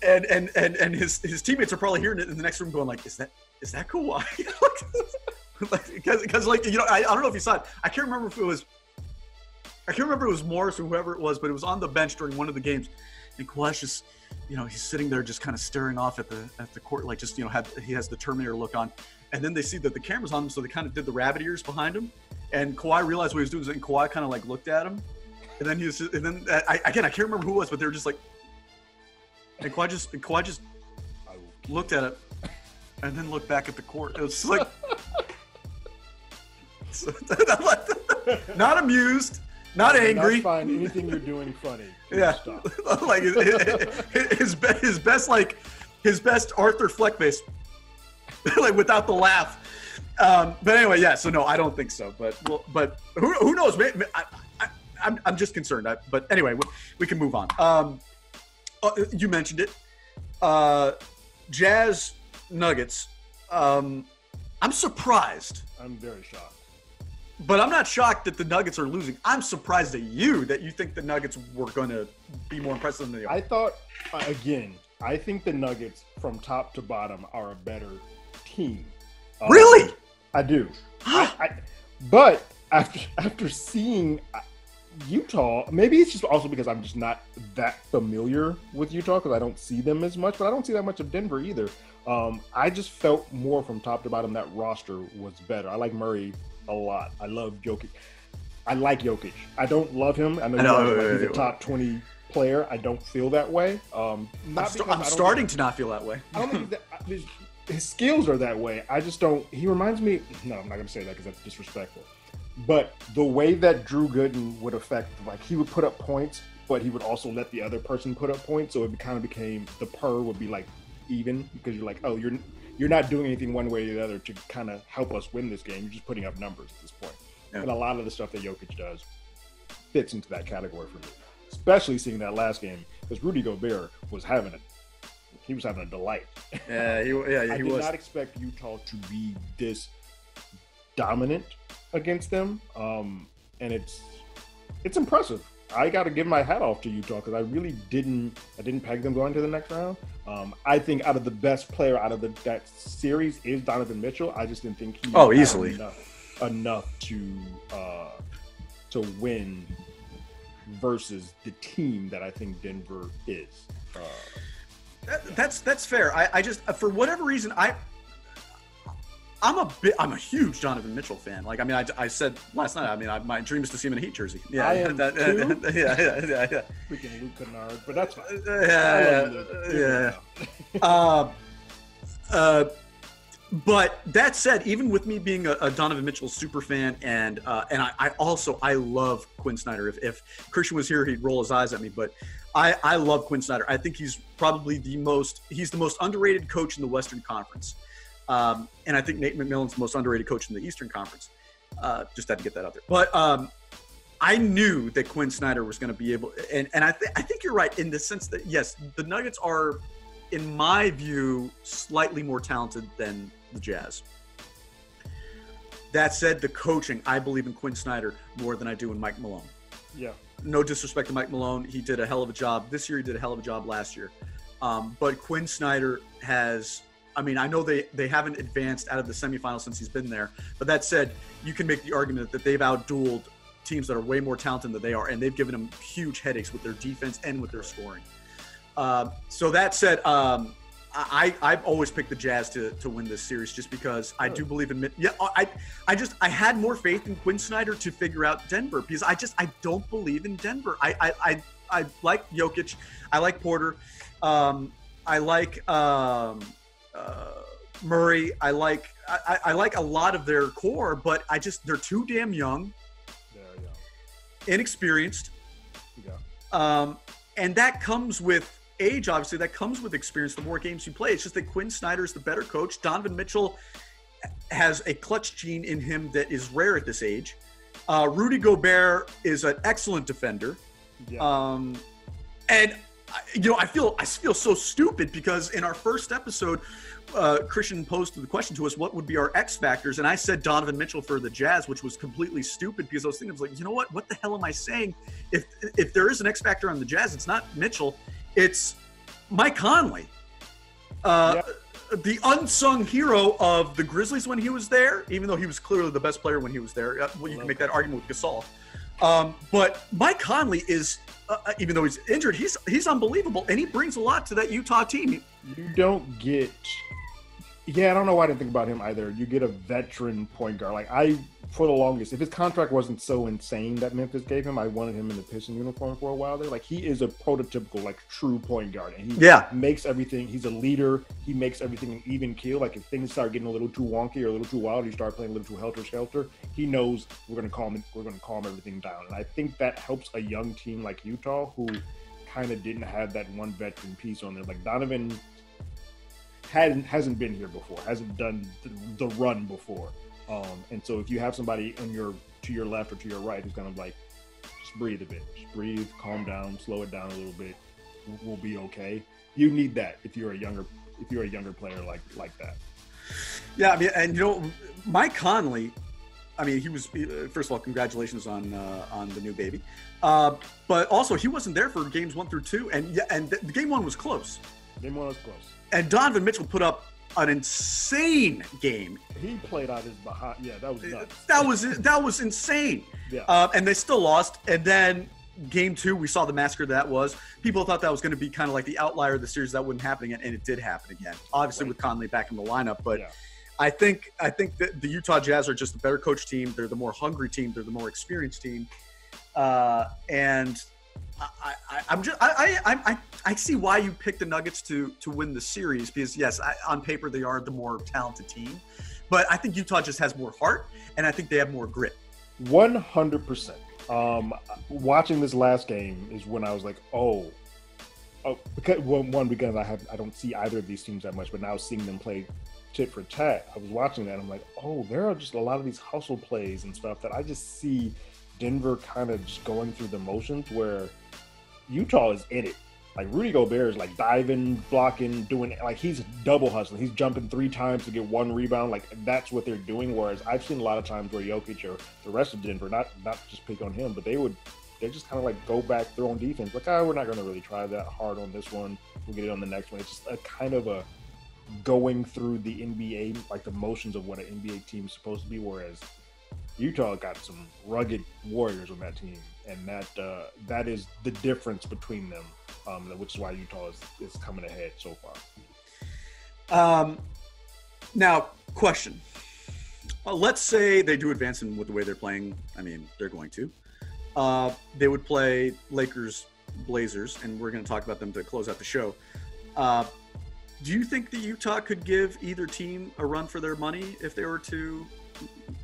and his teammates are probably hearing it in the next room, going like, "Is that Kawhi?" Because I don't know if you saw it. I can't remember if it was Morris or whoever it was, but it was on the bench during one of the games, and Kawhi's just, he's sitting there just kind of staring off at the court, like just he has the Terminator look on, and then they see that the camera's on him, so they kind of did the rabbit ears behind him, and Kawhi realized what he was doing, and Kawhi kind of like looked at him, and then I can't remember who it was, but they were just like, and Kawhi just looked at it, and then looked back at the court. It was like. Not amused, not angry. Not find anything you're doing funny. Yeah, like his best Arthur Fleck face, like without the laugh. But anyway, yeah. So no, I don't think so. But who knows? I'm just concerned. But anyway, we can move on. You mentioned it. Jazz Nuggets. I'm surprised. I'm very shocked. But I'm not shocked that the Nuggets are losing. I'm surprised at you that you think the Nuggets were going to be more impressive than they are. I thought, again, I think the Nuggets from top to bottom are a better team. Really? I do. But after seeing Utah, maybe it's just also because I'm just not that familiar with Utah because I don't see them as much, but I don't see that much of Denver either. I just felt more from top to bottom that roster was better. I like Murray a lot. I love Jokic. I like Jokic. I don't love him. I know he's a top 20 player. I don't feel that way. I'm starting to not feel that way. I don't think that his skills are that way. I just don't. He reminds me. No, I'm not going to say that because that's disrespectful. But the way that Drew Gooden would affect, like he would put up points, but he would also let the other person put up points. So it kind of became the per would be like even because you're like, oh, you're not doing anything one way or the other to kind of help us win this game. You're just putting up numbers at this point. Yeah. And a lot of the stuff that Jokic does fits into that category for me, especially seeing that last game because Rudy Gobert was having a delight. Yeah, he was. I did not expect Utah to be this dominant against them, and it's impressive. I got to give my hat off to Utah because I really didn't peg them going to the next round. I think out of the best player out of that series is Donovan Mitchell. I just didn't think he easily enough to win versus the team that I think Denver is. That's fair. I just for whatever reason I'm a huge Donovan Mitchell fan. Like, I mean, I said last night. I mean, my dream is to see him in a Heat jersey. Yeah, I am too. Yeah. Freaking Luke Kennard, but that's fine. But that said, even with me being a Donovan Mitchell super fan, and I love Quinn Snyder. If Christian was here, he'd roll his eyes at me. But I love Quinn Snyder. I think he's probably the most underrated coach in the Western Conference. And I think Nate McMillan's the most underrated coach in the Eastern Conference. Just had to get that out there. But I knew that Quinn Snyder was going to be able – and I think you're right in the sense that, yes, the Nuggets are, in my view, slightly more talented than the Jazz. That said, the coaching, I believe in Quinn Snyder more than I do in Mike Malone. Yeah. No disrespect to Mike Malone. He did a hell of a job this year. He did a hell of a job last year. But Quinn Snyder has, I mean, I know they haven't advanced out of the semifinals since he's been there. But that said, you can make the argument that they've outdueled teams that are way more talented than they are. And they've given them huge headaches with their defense and with their scoring. So that said, I've always picked the Jazz to win this series just because I do believe in – yeah, I had more faith in Quinn Snyder to figure out Denver because I don't believe in Denver. I like Jokic. I like Porter. I like Murray. I like a lot of their core, but they're too damn young, inexperienced. Yeah. And that comes with age, obviously. That comes with experience. The more games you play, it's just that Quinn Snyder is the better coach. Donovan Mitchell has a clutch gene in him that is rare at this age. Rudy Gobert is an excellent defender. Yeah. And I feel so stupid because in our first episode, Christian posed the question to us, what would be our X factors? And I said Donovan Mitchell for the Jazz, which was completely stupid because I was thinking, I was like, you know what the hell am I saying? If there is an X factor on the Jazz, it's not Mitchell, it's Mike Conley. The unsung hero of the Grizzlies when he was there, even though he was clearly the best player when he was there. Well, you can make that argument with Gasol. But Mike Conley is, even though he's injured, he's unbelievable, and he brings a lot to that Utah team. You don't get – yeah, I don't know why I didn't think about him either. You get a veteran point guard. Like, for the longest, if his contract wasn't so insane that Memphis gave him, I wanted him in the Piston uniform for a while there. Like, he is a prototypical, like, true point guard. And he makes everything – he's a leader. He makes everything an even keel. Like, if things start getting a little too wonky or a little too wild, you start playing a little too helter-skelter, he knows we're going to calm everything down. And I think that helps a young team like Utah who kind of didn't have that one veteran piece on there. Like, Donovan – hasn't been here before, hasn't done the run before, and so if you have somebody to your left or to your right who's kind of like, just breathe a bit, just breathe, calm down, slow it down a little bit, we'll be okay. You need that if you're a younger player like that. Yeah, I mean, and Mike Conley, I mean, he was, first of all, congratulations on the new baby, but also he wasn't there for games 1 through 2, and the game 1 was close. Game 1 was close. And Donovan Mitchell put up an insane game. He played out his behind. Yeah, that was nuts. That was insane. Yeah. And they still lost. And then game 2, we saw the massacre that was. People thought that was going to be kind of like the outlier of the series. That wouldn't happen again, and it did happen again. Obviously with Conley back in the lineup, but I think that the Utah Jazz are just a better coach team. They're the more hungry team. They're the more experienced team. And I see why you picked the Nuggets to win the series because yes, on paper they are the more talented team, but I think Utah just has more heart and I think they have more grit. 100%. Watching this last game is when I was like, because I don't see either of these teams that much, but now seeing them play tit for tat, I was watching that. I'm like, there are just a lot of these hustle plays and stuff that I just see Denver kind of just going through the motions where Utah is in it. Like Rudy Gobert is like diving, blocking, doing like he's double hustling. He's jumping 3 times to get 1 rebound. Like that's what they're doing. Whereas I've seen a lot of times where Jokic or the rest of Denver, not just pick on him, but they just kind of like go back, throw on defense. Like, we're not going to really try that hard on this one. We'll get it on the next one. It's just a kind of a going through the NBA, like the motions of what an NBA team is supposed to be. Whereas Utah got some rugged warriors on that team, and that is the difference between them, which is why Utah is coming ahead so far. Now, question. Let's say they do advance in with the way they're playing. I mean, they're going to. They would play Lakers, Blazers, and we're going to talk about them to close out the show. Do you think that Utah could give either team a run for their money if they were to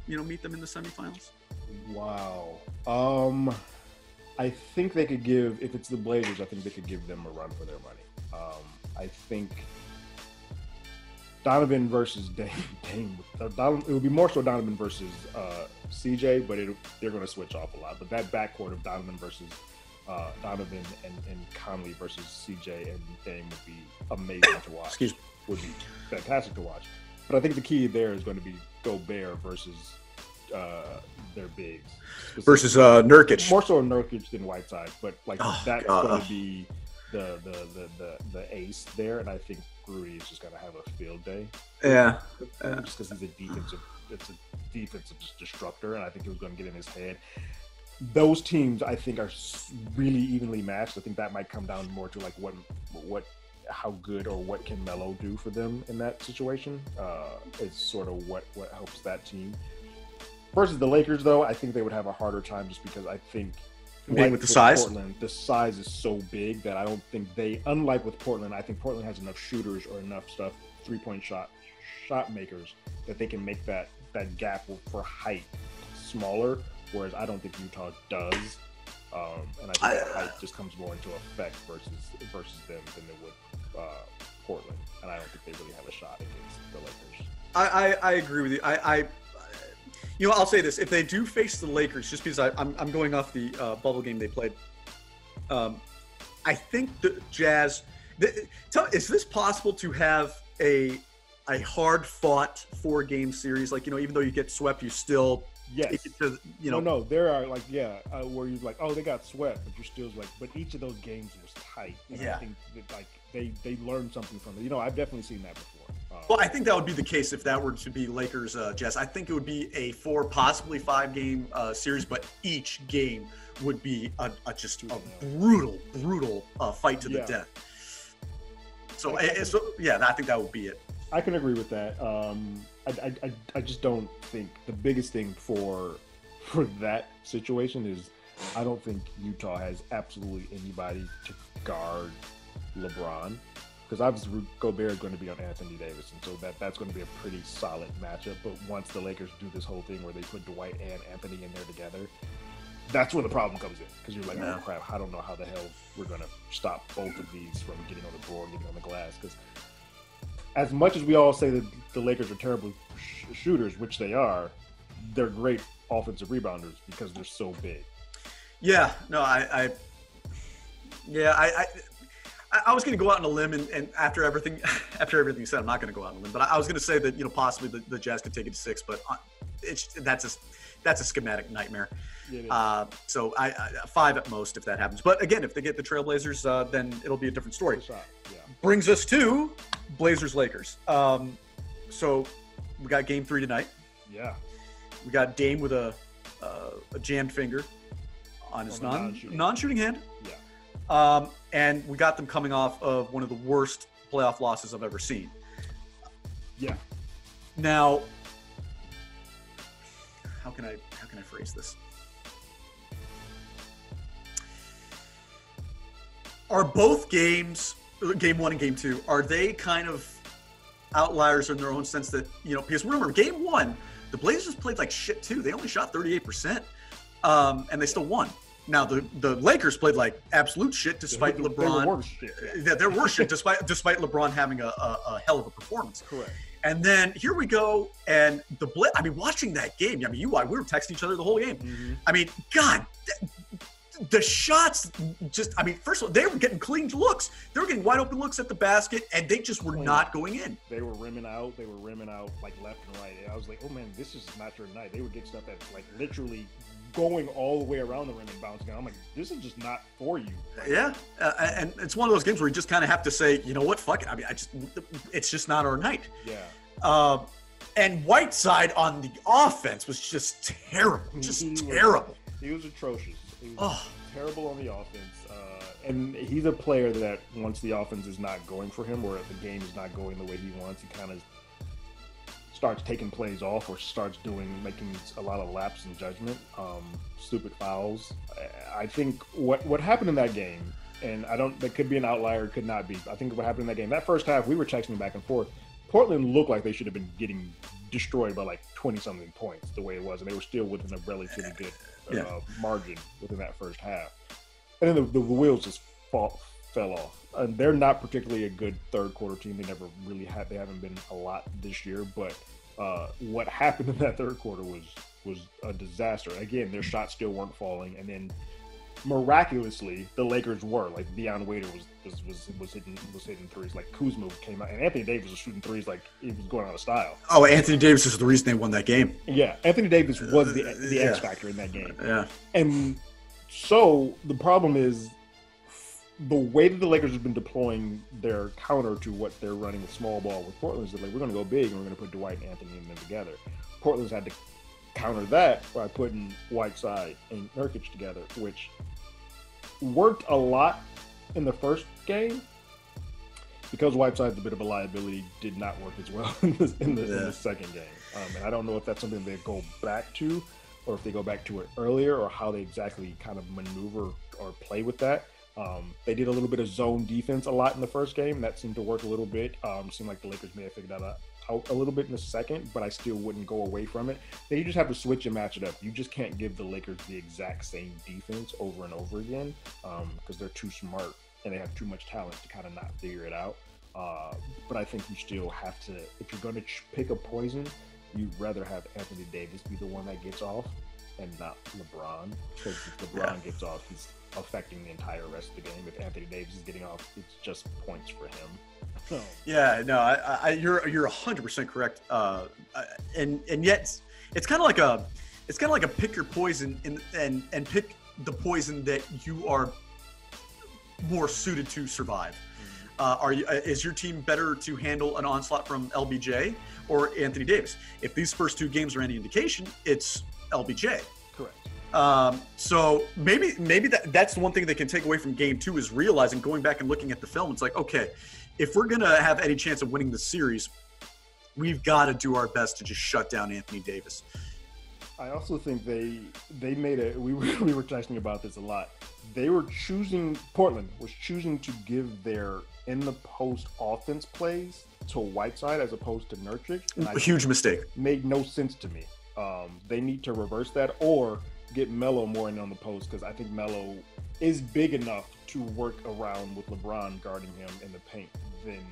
meet them in the semifinals? Wow. I think they could give, if it's the Blazers, I think they could give them a run for their money. I think Donovan versus Dame. It would be more so Donovan versus CJ, but they're going to switch off a lot. But that backcourt of Donovan versus Donovan and Conley versus CJ and Dame would be amazing to watch. Excuse me. Would be fantastic to watch. But I think the key there is going to be Gobert versus their bigs versus Nurkic. More so Nurkic than Whiteside, but like that's going to be the ace there, and I think Rudy is just going to have a field day. Yeah, just because he's a defensive disruptor, and I think he was going to get in his head. Those teams, I think, are really evenly matched. I think that might come down more to like how good or what can Melo do for them in that situation. Is sort of what helps that team. Versus the Lakers, though, I think they would have a harder time just because I think with the size, Portland, the size is so big that I don't think unlike with Portland, I think Portland has enough shooters or enough 3-point shot makers that they can make that gap for height smaller. Whereas I don't think Utah does, and I think that height just comes more into effect versus them than it would Portland, and I don't think they really have a shot against the Lakers. I agree with you. I'll say this: if they do face the Lakers, just because I'm going off the bubble game they played, I think the Jazz. Is this possible to have a hard fought 4-game series? Like even though you get swept, you still. Yes. No, there are where you're like, oh, they got swept, but you're still like, but each of those games was tight. And I think that, like they learned something from it. I've definitely seen that before. Well, I think that would be the case if that were to be Lakers Jazz. I think it would be a 4, possibly 5-game series, but each game would be just a brutal fight to the death. So I think that would be it. I can agree with that. I just don't think the biggest thing for that situation is I don't think Utah has absolutely anybody to guard LeBron, because obviously Gobert is going to be on Anthony Davis, and so that's going to be a pretty solid matchup. But once the Lakers do this whole thing where they put Dwight and Anthony in there together, that's where the problem comes in, because you're like, oh crap, I don't know how the hell we're going to stop both of these from getting on the board, getting on the glass, because as much as we all say that the Lakers are terrible shooters, which they are, they're great offensive rebounders because they're so big. Yeah, no, I was going to go out on a limb, and after everything said, I'm not going to go out on a limb. But I was going to say that possibly the Jazz could take it to 6, but that's a schematic nightmare. So 5 at most if that happens. But again, if they get the Trailblazers, then it'll be a different story. Brings us to Blazers-Lakers. So we got Game 3 tonight. Yeah. We got Dame with a jammed finger on his non-shooting hand. Yeah. And we got them coming off of one of the worst playoff losses I've ever seen. Yeah. Now, how can I phrase this? Are both games, Game 1 and Game 2, are they kind of outliers in their own sense that, because remember, Game 1, the Blazers played like shit too. They only shot 38%, and they still won. Now, the Lakers played like absolute shit despite LeBron. They were worse shit. Yeah, they're worse shit despite LeBron having a hell of a performance. Correct. And then here we go, and watching that game, we were texting each other the whole game. Mm-hmm. God, the shots first of all, they were getting clean looks. They were getting wide open looks at the basket, and they just were not going in. They were rimming out like left and right. And I was like, oh man, this is not your night. They would get stuff that's like literally going all the way around the rim and bouncing down. I'm like, this is just not for you. Yeah, and it's one of those games where you just kind of have to say, you know what, fuck it. It's just not our night. Yeah. And Whiteside on the offense was just terrible. Terrible. He was atrocious. He was terrible on the offense. And he's a player that once the offense is not going for him, or if the game is not going the way he wants, he kind of starts taking plays off or starts making a lot of lapse in judgment, stupid fouls. I think what happened in that game, and that could be an outlier, could not be. I think what happened in that game, that first half, we were texting back and forth. Portland looked like they should have been getting destroyed by like 20-something points the way it was, and they were still within a relatively good margin within that first half. And then the wheels just fell off. And they're not particularly a good third quarter team. They never really they haven't been a lot this year, but what happened in that third quarter was a disaster. Again, their shots still weren't falling, and then miraculously, the Lakers were like Deion Waiter was hitting threes. Like Kuzma came out, and Anthony Davis was shooting threes like he was going out of style. Oh, Anthony Davis is the reason they won that game. Yeah, Anthony Davis was the X factor in that game. Yeah, and so the problem is the way that the Lakers have been deploying their counter to what they're running with small ball with Portland is that, like, we're going to go big and we're going to put Dwight and Anthony and them together. Portland's had to counter that by putting Whiteside and Nurkic together, which worked a lot in the first game. Because Whiteside's a bit of a liability, did not work as well in the second game. And I don't know if that's something they go back to, or if they go back to it earlier, or how they exactly kind of maneuver or play with that. They did a little bit of zone defense a lot in the first game. That seemed to work a little bit. Seemed like the Lakers may have figured that out a little bit in the second, but I still wouldn't go away from it. Then you just have to switch and match it up. You just can't give the Lakers the exact same defense over and over again because they're too smart and they have too much talent to kind of not figure it out. But I think you still have to, if you're going to pick a poison, you'd rather have Anthony Davis be the one that gets off and not LeBron, because if LeBron gets off, he's affecting the entire rest of the game. If Anthony Davis is getting off, it's just points for him. So. Yeah, no, you're 100% correct. And yet it's kind of like a pick your poison and pick the poison that you are more suited to survive. Is your team better to handle an onslaught from LBJ or Anthony Davis? If these first two games are any indication, it's LBJ. Correct. So maybe that's the one thing they can take away from game two is realizing, going back and looking at the film, it's like, okay, if we're going to have any chance of winning the series, we've got to do our best to just shut down Anthony Davis. I also think they made we were talking about this a lot. Portland was choosing to give their in the post offense plays to Whiteside as opposed to Nurkic. A huge mistake. Made no sense to me. They need to reverse that or get Melo more in on the post, because I think Melo is big enough to work around with LeBron guarding him in the paint. Then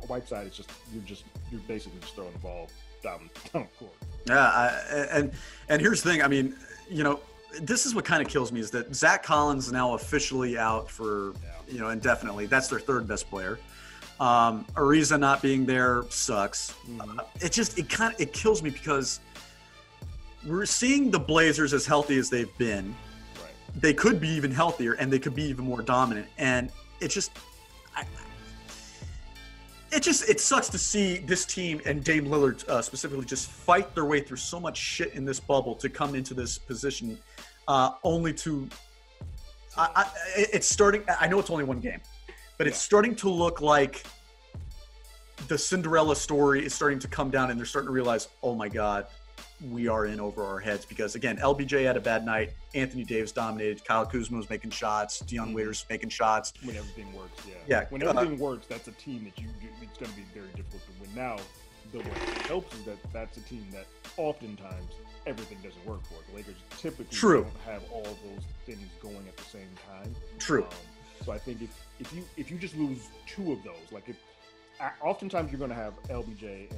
Whiteside is you're basically just throwing the ball down the court. Yeah, and here's the thing. I mean, this is what kind of kills me is that Zach Collins is now officially out for indefinitely. That's their third best player. Ariza not being there sucks. Mm-hmm. It kills me because we're seeing the Blazers as healthy as they've been. Right. They could be even healthier and they could be even more dominant. And it sucks to see this team and Dame Lillard specifically just fight their way through so much shit in this bubble to come into this position, only to. It's starting. I know it's only one game, but it's starting to look like the Cinderella story is starting to come down, and they're starting to realize, oh my God, we are in over our heads. Because again, LBJ had a bad night. Anthony Davis dominated. Kyle Kuzma was making shots. Deion Waiters making shots. When everything works, yeah. When everything works, that's a team that it's going to be very difficult to win. Now, what helps is that that's a team that oftentimes everything doesn't work for. The Lakers typically don't have all those things going at the same time. True. So I think if you just lose two of those, oftentimes you're going to have LBJ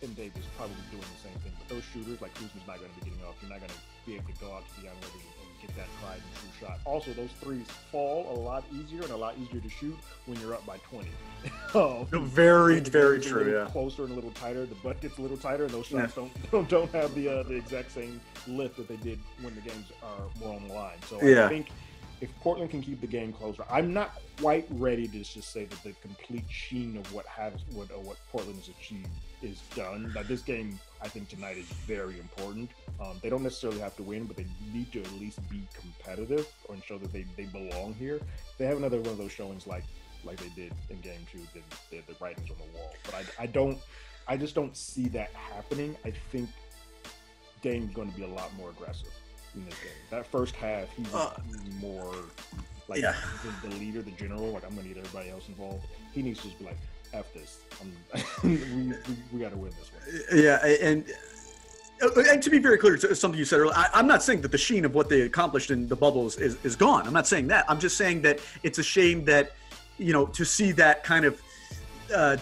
and Davis probably doing the same thing. But those shooters, like Kuzma's not going to be getting off. You're not going to be able to go out to Deion Waiters and get that tried and true shot. Also, those threes fall a lot easier and a lot easier to shoot when you're up by 20. Very, very true. Yeah. Closer and a little tighter. The butt gets a little tighter, and those shots don't have the exact same lift that they did when the games are more on the line. So I think if Portland can keep the game closer, I'm not quite ready to just say that the complete sheen of what Portland has achieved is done. But this game, I think tonight is very important. They don't necessarily have to win, but they need to at least be competitive and show that they belong here. If they have another one of those showings like they did in game two, then the writing's on the wall. But I just don't see that happening. I think Dame's going to be a lot more aggressive in this game. That first half, he was more like the leader, the general. Like, I'm going to get everybody else involved. He needs to just be like, F this. We got to win this one. Yeah, and to be very clear, it's something you said earlier, I'm not saying that the sheen of what they accomplished in the bubble is gone. I'm not saying that. I'm just saying that it's a shame that, to see that kind of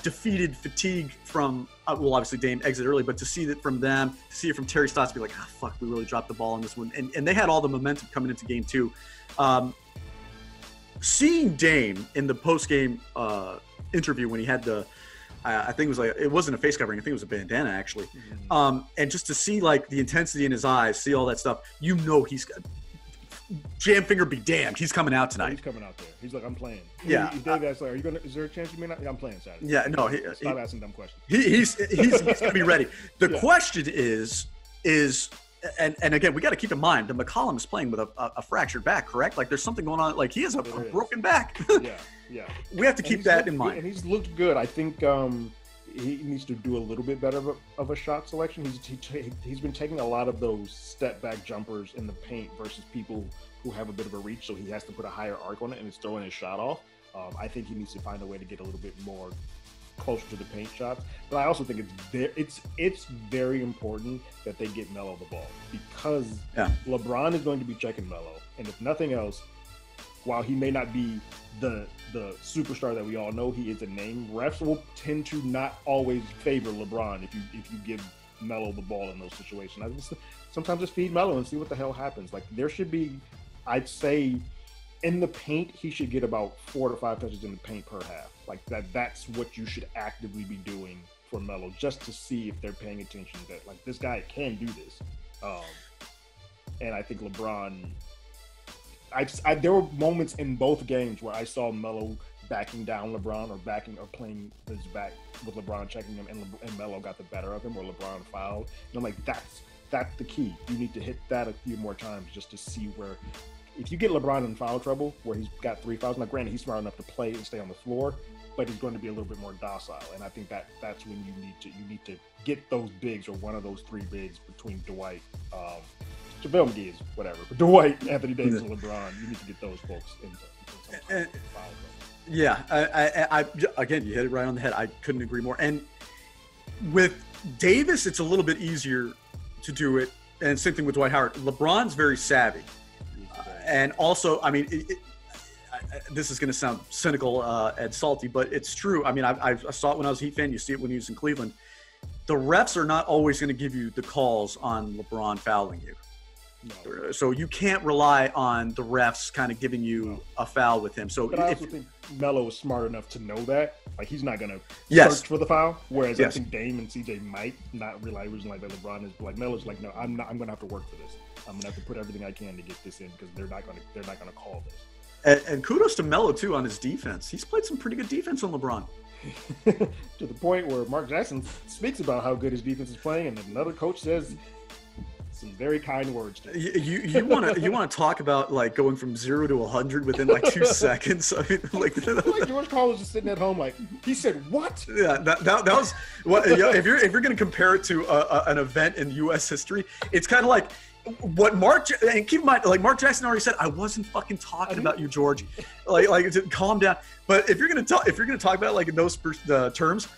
defeated fatigue from well, obviously Dame exit early, but to see that from them, to see it from Terry Stotts, be like, ah, fuck, we really dropped the ball on this one, and they had all the momentum coming into game 2. Seeing Dame in the post game interview when he had the, I think it was like, it wasn't a face covering, I think it was a bandana actually, and just to see like the intensity in his eyes, see all that stuff, you know he's got. Jam finger be damned. He's coming out tonight. He's coming out there. He's like, I'm playing. Yeah. Dave asked, like, are you gonna? Is there a chance you may not? Yeah, I'm playing Saturday. Yeah. No. Stop asking dumb questions. He's gonna be ready. The question is, and again, we got to keep in mind that McCollum is playing with a fractured back, correct? Like, there's something going on. Like, he has a broken back. Yeah. We have to keep that in mind. And he's looked good. I think he needs to do a little bit better of a shot selection. He's been taking a lot of those step back jumpers in the paint versus people who have a bit of a reach, so he has to put a higher arc on it and it's throwing his shot off. I think he needs to find a way to get a little bit more closer to the paint shots. But I also think it's very important that they get Melo the ball, because LeBron is going to be checking Melo, and if nothing else, while he may not be the superstar that we all know, he is a name. Refs will tend to not always favor LeBron if you give Melo the ball in those situations. Sometimes just feed Melo and see what the hell happens. Like, there should be, I'd say, in the paint, he should get about 4 to 5 touches in the paint per half. Like that's what you should actively be doing for Melo, just to see if they're paying attention that, like, this guy can do this. And I think LeBron, there were moments in both games where I saw Melo backing down LeBron or playing his back with LeBron checking him, and Melo got the better of him, or LeBron fouled. And I'm like, that's the key. You need to hit that a few more times just to see where, if you get LeBron in foul trouble where he's got 3 fouls, now granted he's smart enough to play and stay on the floor, but he's going to be a little bit more docile. And I think that's when you need to get those bigs, or one of those 3 bigs between Dwight, JaVale McGee is whatever, but Dwight, Anthony Davis, and LeBron, you need to get those folks into some foul trouble. Yeah, I again, you hit it right on the head. I couldn't agree more. And with Davis, it's a little bit easier to do it, and same thing with Dwight Howard. LeBron's very savvy, and also, I mean, this is going to sound cynical and salty, but it's true. I mean, I saw it when I was a Heat fan. You see it when he was in Cleveland. The refs are not always going to give you the calls on LeBron fouling you. No. So you can't rely on the refs kind of giving you a foul with him. So, but I also think Melo is smart enough to know that, like, he's not going to search for the foul. Whereas I think Dame and CJ might not realize reason like that. LeBron is like, Melo's like, no, I'm going to have to work for this. I'm going to have to put everything I can to get this in, because they're not going to call this. And kudos to Melo too on his defense. He's played some pretty good defense on LeBron. To the point where Mark Jackson speaks about how good his defense is playing, and another coach says some very kind words to him. You want to talk about, like, going from 0 to 100 within like 2 seconds? I mean, like George Karl was just sitting at home, like, he said, "What?" Yeah, that was what. If you're going to compare it to an event in U.S. history, it's kind of like what and keep in mind, like, Mark Jackson already said, I wasn't fucking talking about you, George. Like calm down. But if you're gonna talk about it, like, in those terms,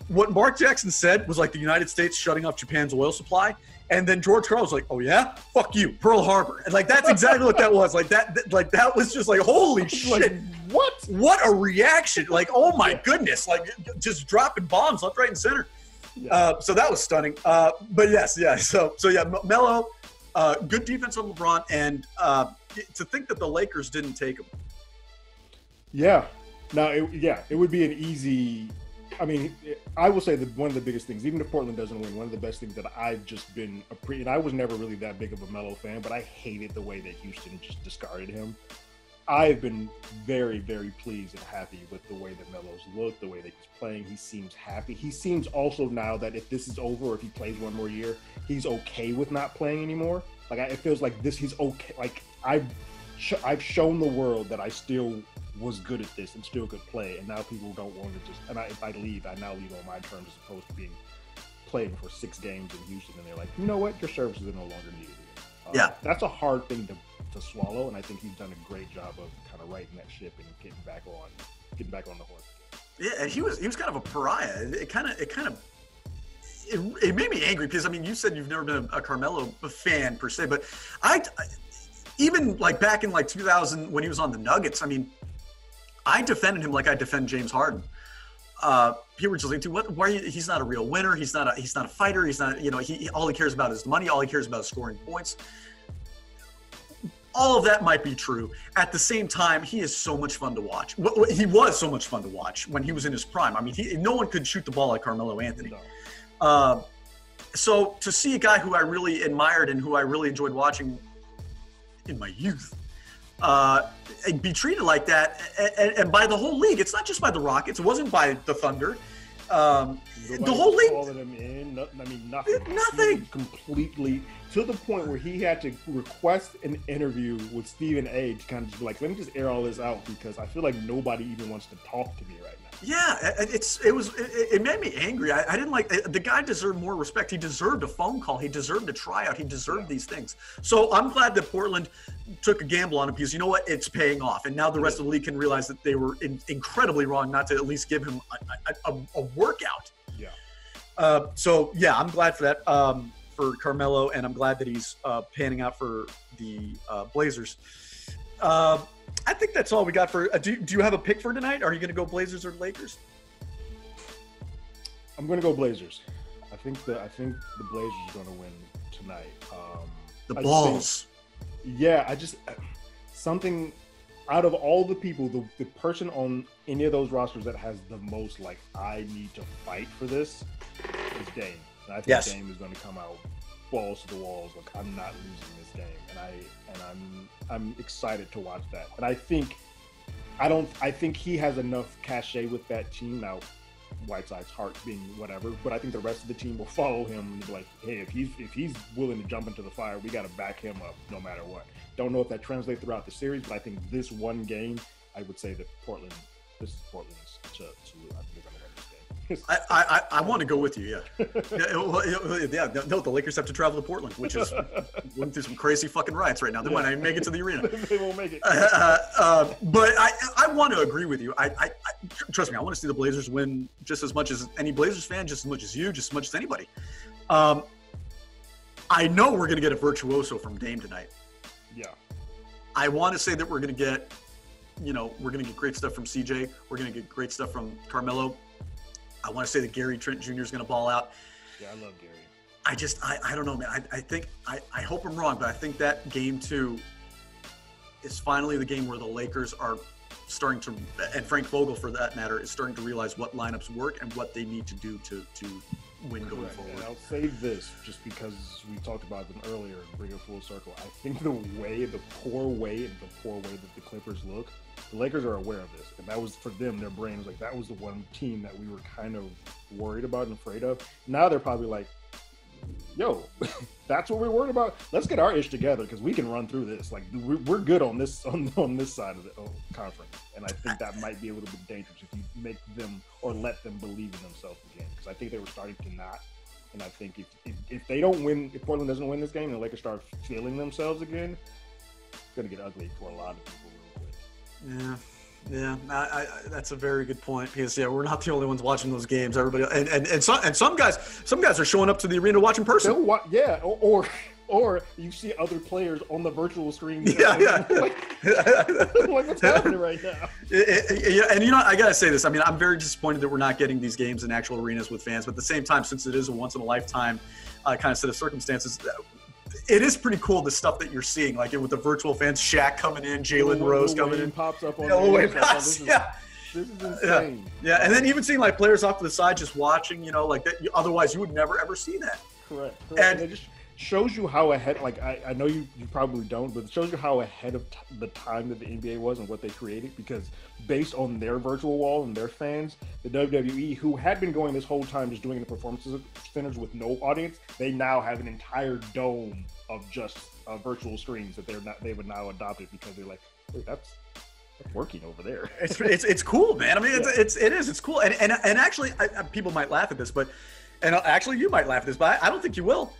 what Mark Jackson said was like the United States shutting off Japan's oil supply, and then George Karl was like, "Oh yeah, fuck you, Pearl Harbor," and like that's exactly what that was. Like that was just like, holy shit, like, what a reaction! Like, oh my goodness, like just dropping bombs left, right, and center. Yeah. So that was stunning. But yes, yeah. So yeah, Melo. Good defense on LeBron, and to think that the Lakers didn't take him. Yeah. Now, it would be an easy. I mean, I will say that one of the biggest things, even if Portland doesn't win, one of the best things that I've just been and I was never really that big of a Melo fan, but I hated the way that Houston just discarded him. I've been very, very pleased and happy with the way that Melo's looked, the way that he's playing. He seems happy. He seems also now that if this is over, or if he plays one more year, he's okay with not playing anymore. Like, it feels like he's okay. Like, I've shown the world that I still was good at this and still could play, and now people don't want to just. And if I leave, I now leave on my terms, as opposed to being playing for 6 games in Houston, and they're like, you know what, your services are no longer needed. Yeah, that's a hard thing to swallow, and I think he's done a great job of kind of righting that ship and getting back on the horse. Yeah, and he was kind of a pariah. It made me angry, because I mean, you said you've never been a Carmelo fan per se, but I even like back in like 2000 when he was on the Nuggets, I mean, I defended him like I defend James Harden. people were just like, dude, he's not a real winner. He's not a fighter. He's not, all he cares about is money. All he cares about is scoring points. All of that might be true. At the same time, he is so much fun to watch. He was so much fun to watch when he was in his prime. I mean, no one could shoot the ball like Carmelo Anthony. No. So to see a guy who I really admired and who I really enjoyed watching in my youth be treated like that, and by the whole league, it's not just by the Rockets. It wasn't by the Thunder. The whole league. Calling him in. I mean, nothing. Nothing. Completely. To the point where he had to request an interview with Stephen A. to kind of just be like, let me just air all this out because I feel like nobody even wants to talk to me right now. Yeah, it made me angry. I didn't like the guy deserved more respect. He deserved a phone call. He deserved a tryout. He deserved these things. So I'm glad that Portland took a gamble on him because you know what? It's paying off. And now the rest of the league can realize that they were incredibly wrong not to at least give him a workout. Yeah. So yeah, I'm glad for that. For Carmelo, and I'm glad that he's panning out for the Blazers. I think that's all we got for. Do you have a pick for tonight? Are you going to go Blazers or Lakers? I'm going to go Blazers. I think the Blazers are going to win tonight. The balls. Something out of all the people, the person on any of those rosters that has the most like I need to fight for this is Dame. And I think Dame is going to come out balls to the walls. Like I'm not losing this game, and I'm excited to watch that. And I think he has enough cachet with that team now. Whiteside's heart being whatever, but I think the rest of the team will follow him and be like, hey, if he's willing to jump into the fire, we got to back him up no matter what. Don't know if that translates throughout the series, but I think this one game, I would say that this is Portland's to I think they're going to win this game. I want to go with you, yeah. No, the Lakers have to travel to Portland, which is going through some crazy fucking riots right now. They might not even make it to the arena. They won't make it. But I want to agree with you. I trust me, I want to see the Blazers win just as much as any Blazers fan, just as much as you, just as much as anybody. I know we're going to get a virtuoso from Dame tonight. Yeah. I want to say that we're going to get, we're going to get great stuff from CJ. We're going to get great stuff from Carmelo. I want to say that Gary Trent Jr. is going to ball out. Yeah, I love Gary. I don't know, man. I hope I'm wrong, but I think that game 2 is finally the game where the Lakers are starting to, and Frank Vogel for that matter, is starting to realize what lineups work and what they need to do to win going forward. And I'll say this just because we talked about them earlier, bring it full circle. I think the poor way that the Clippers look, the Lakers are aware of this, and that was for them. Their brain was like, that was the one team that we were kind of worried about and afraid of. Now they're probably like, yo, that's what we're worried about. Let's get our ish together because we can run through this. Like we're good on this on this side of the conference, and I think that might be a little bit dangerous if you make them or let them believe in themselves again. Because I think they were starting to not, and I think if they don't win, if Portland doesn't win this game, and the Lakers start feeling themselves again, it's gonna get ugly for a lot of people real quick. Yeah, that's a very good point because we're not the only ones watching those games. Everybody and some guys are showing up to the arena to watch in person. Or you see other players on the virtual screen. Yeah. Like what's happening right now? And I gotta say this. I mean, I'm very disappointed that we're not getting these games in actual arenas with fans. But at the same time, since it is a once in a lifetime kind of set of circumstances, it is pretty cool the stuff that you're seeing, like with the virtual fans, Shaq coming in, Jalen Rose coming in, pops up on this is insane. Yeah, and then even seeing like players off to the side just watching, like that. Otherwise, you would never ever see that. Correct. And it just shows you how ahead. Like I know you probably don't, but it shows you how ahead of the time that the NBA was and what they created. Because based on their virtual wall and their fans, the WWE, who had been going this whole time just doing the performances centers with no audience, they now have an entire dome of just virtual screens that they would now adopted because they're like, wait, that's working over there. It's cool, man. I mean, it's cool. And actually, people might laugh at this, and actually you might laugh at this, but I don't think you will.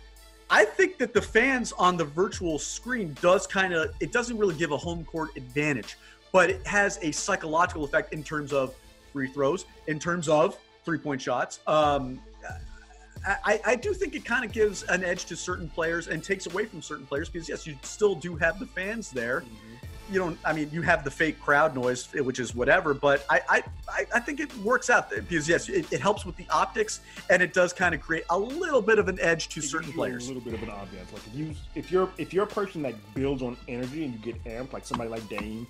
I think that the fans on the virtual screen it doesn't really give a home court advantage, but it has a psychological effect in terms of free throws, in terms of 3-point shots. I do think it kind of gives an edge to certain players and takes away from certain players because, yes, you still do have the fans there. you don't. I mean, you have the fake crowd noise, which is whatever. But I think it works out because yes, it helps with the optics, and it does kind of create a little bit of an edge to certain players. A little bit of an ambiance. Like if you're a person that builds on energy and you get amped, like somebody like Dame,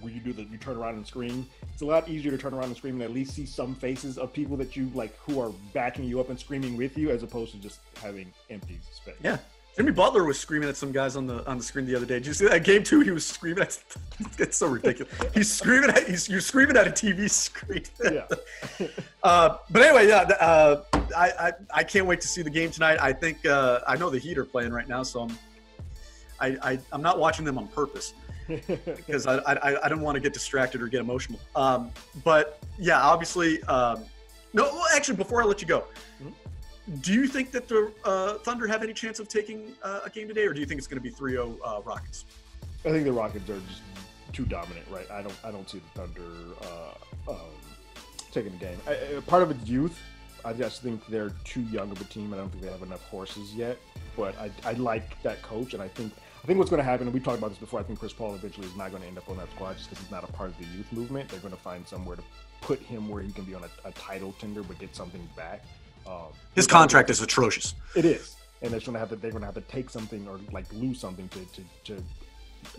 where you turn around and scream. It's a lot easier to turn around and scream and at least see some faces of people that you like who are backing you up and screaming with you, as opposed to just having empty space. Yeah. Jimmy Butler was screaming at some guys on the screen the other day. Did you see that? Game 2, he was screaming at. It's so ridiculous. You're screaming at a TV screen. Yeah. But anyway, yeah. I can't wait to see the game tonight. I think I know the Heat are playing right now, so I'm not watching them on purpose because I don't want to get distracted or get emotional. But yeah, obviously. No, well, actually, before I let you go. Mm-hmm. Do you think that the Thunder have any chance of taking a game today, or do you think it's going to be 3-0 Rockets? I think the Rockets are just too dominant, right? I don't see the Thunder taking the game. Part of it's youth. I just think they're too young of a team. I don't think they have enough horses yet. But I like that coach, and I think what's going to happen, and we talked about this before, I think Chris Paul eventually is not going to end up on that squad just because he's not a part of the youth movement. They're going to find somewhere to put him where he can be on a title tender but get something back. His contract is atrocious. It is, and they're going to have to take something or like lose something to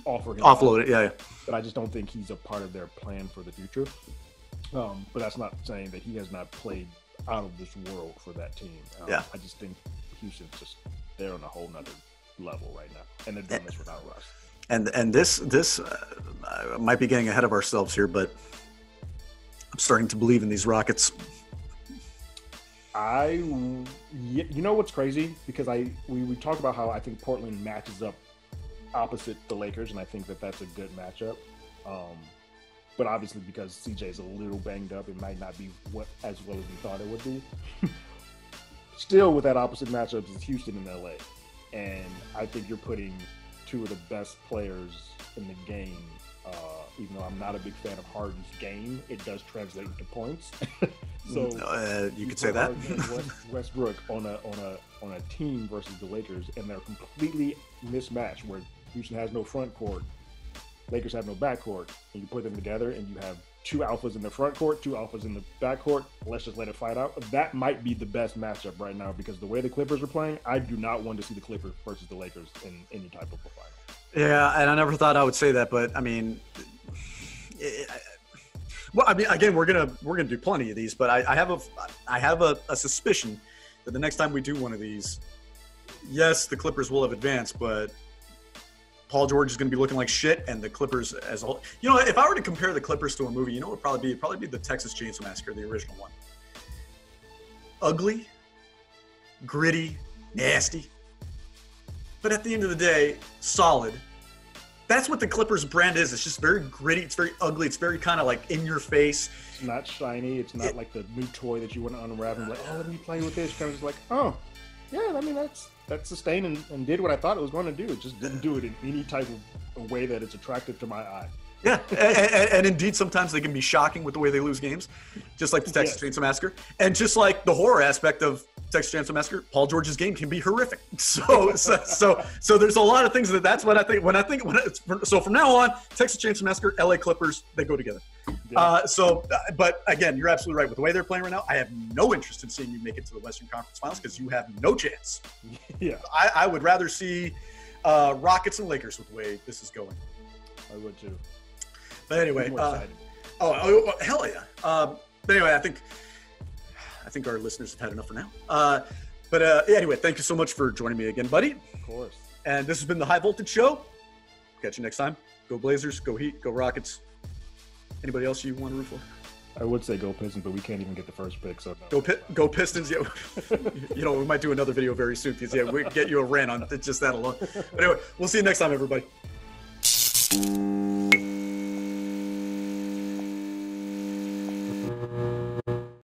offer him. Offload it, yeah. But I just don't think he's a part of their plan for the future. But that's not saying that he has not played out of this world for that team. Yeah. I just think Houston's just they're on a whole nother level right now, and they're doing this without Russ. And this might be getting ahead of ourselves here, but I'm starting to believe in these Rockets. You know what's crazy? Because we talk about how I think Portland matches up opposite the Lakers, and I think that's a good matchup. But obviously, because CJ's a little banged up, it might not be as well as we thought it would be. Still, with that opposite matchup is Houston and LA, and I think you're putting two of the best players in the game. Even though I'm not a big fan of Harden's game, it does translate into points. So you could say that. Westbrook on a team versus the Lakers, and they're completely mismatched. Where Houston has no front court, Lakers have no back court, and you put them together, and you have two alphas in the front court, two alphas in the back court. Let's just let it fight out. That might be the best matchup right now because the way the Clippers are playing, I do not want to see the Clippers versus the Lakers in any type of a final. Yeah, and I never thought I would say that, but I mean, well, I mean, again, we're gonna do plenty of these, but I have a suspicion that the next time we do one of these, yes, the Clippers will have advanced, but Paul George is going to be looking like shit, and the Clippers as a whole. You know, if I were to compare the Clippers to a movie, you know, it'd probably be the Texas Chainsaw Massacre, the original one. Ugly, gritty, nasty, but at the end of the day, solid. That's what the Clippers brand is. It's just very gritty. It's very ugly. It's very kind of like in your face. It's not shiny. It's not like the new toy that you want to unwrap and like, oh, let me play with this. Kind of just like, oh, yeah. I mean, that sustained and did what I thought it was going to do. It just didn't do it in any type of way that it's attractive to my eye. Yeah, and indeed, sometimes they can be shocking with the way they lose games, just like the Texas Chainsaw Massacre, and just like the horror aspect of Texas Chainsaw Massacre. Paul George's game can be horrific. So there's a lot of things that's what I think. So from now on, Texas Chainsaw Massacre, LA Clippers, they go together. Yeah. But again, you're absolutely right with the way they're playing right now. I have no interest in seeing you make it to the Western Conference Finals because you have no chance. Yeah, I would rather see Rockets and Lakers with the way this is going. I would too. But anyway, hell yeah. But anyway, I think our listeners have had enough for now. But anyway, thank you so much for joining me again, buddy. Of course. And this has been the High Voltage Show. Catch you next time. Go Blazers, go Heat, go Rockets. Anybody else you want to root for? I would say go Pistons, but we can't even get the first pick. So no. Go Pistons. Yeah, you know, we might do another video very soon because we get you a rant on just that alone. But anyway, we'll see you next time, everybody.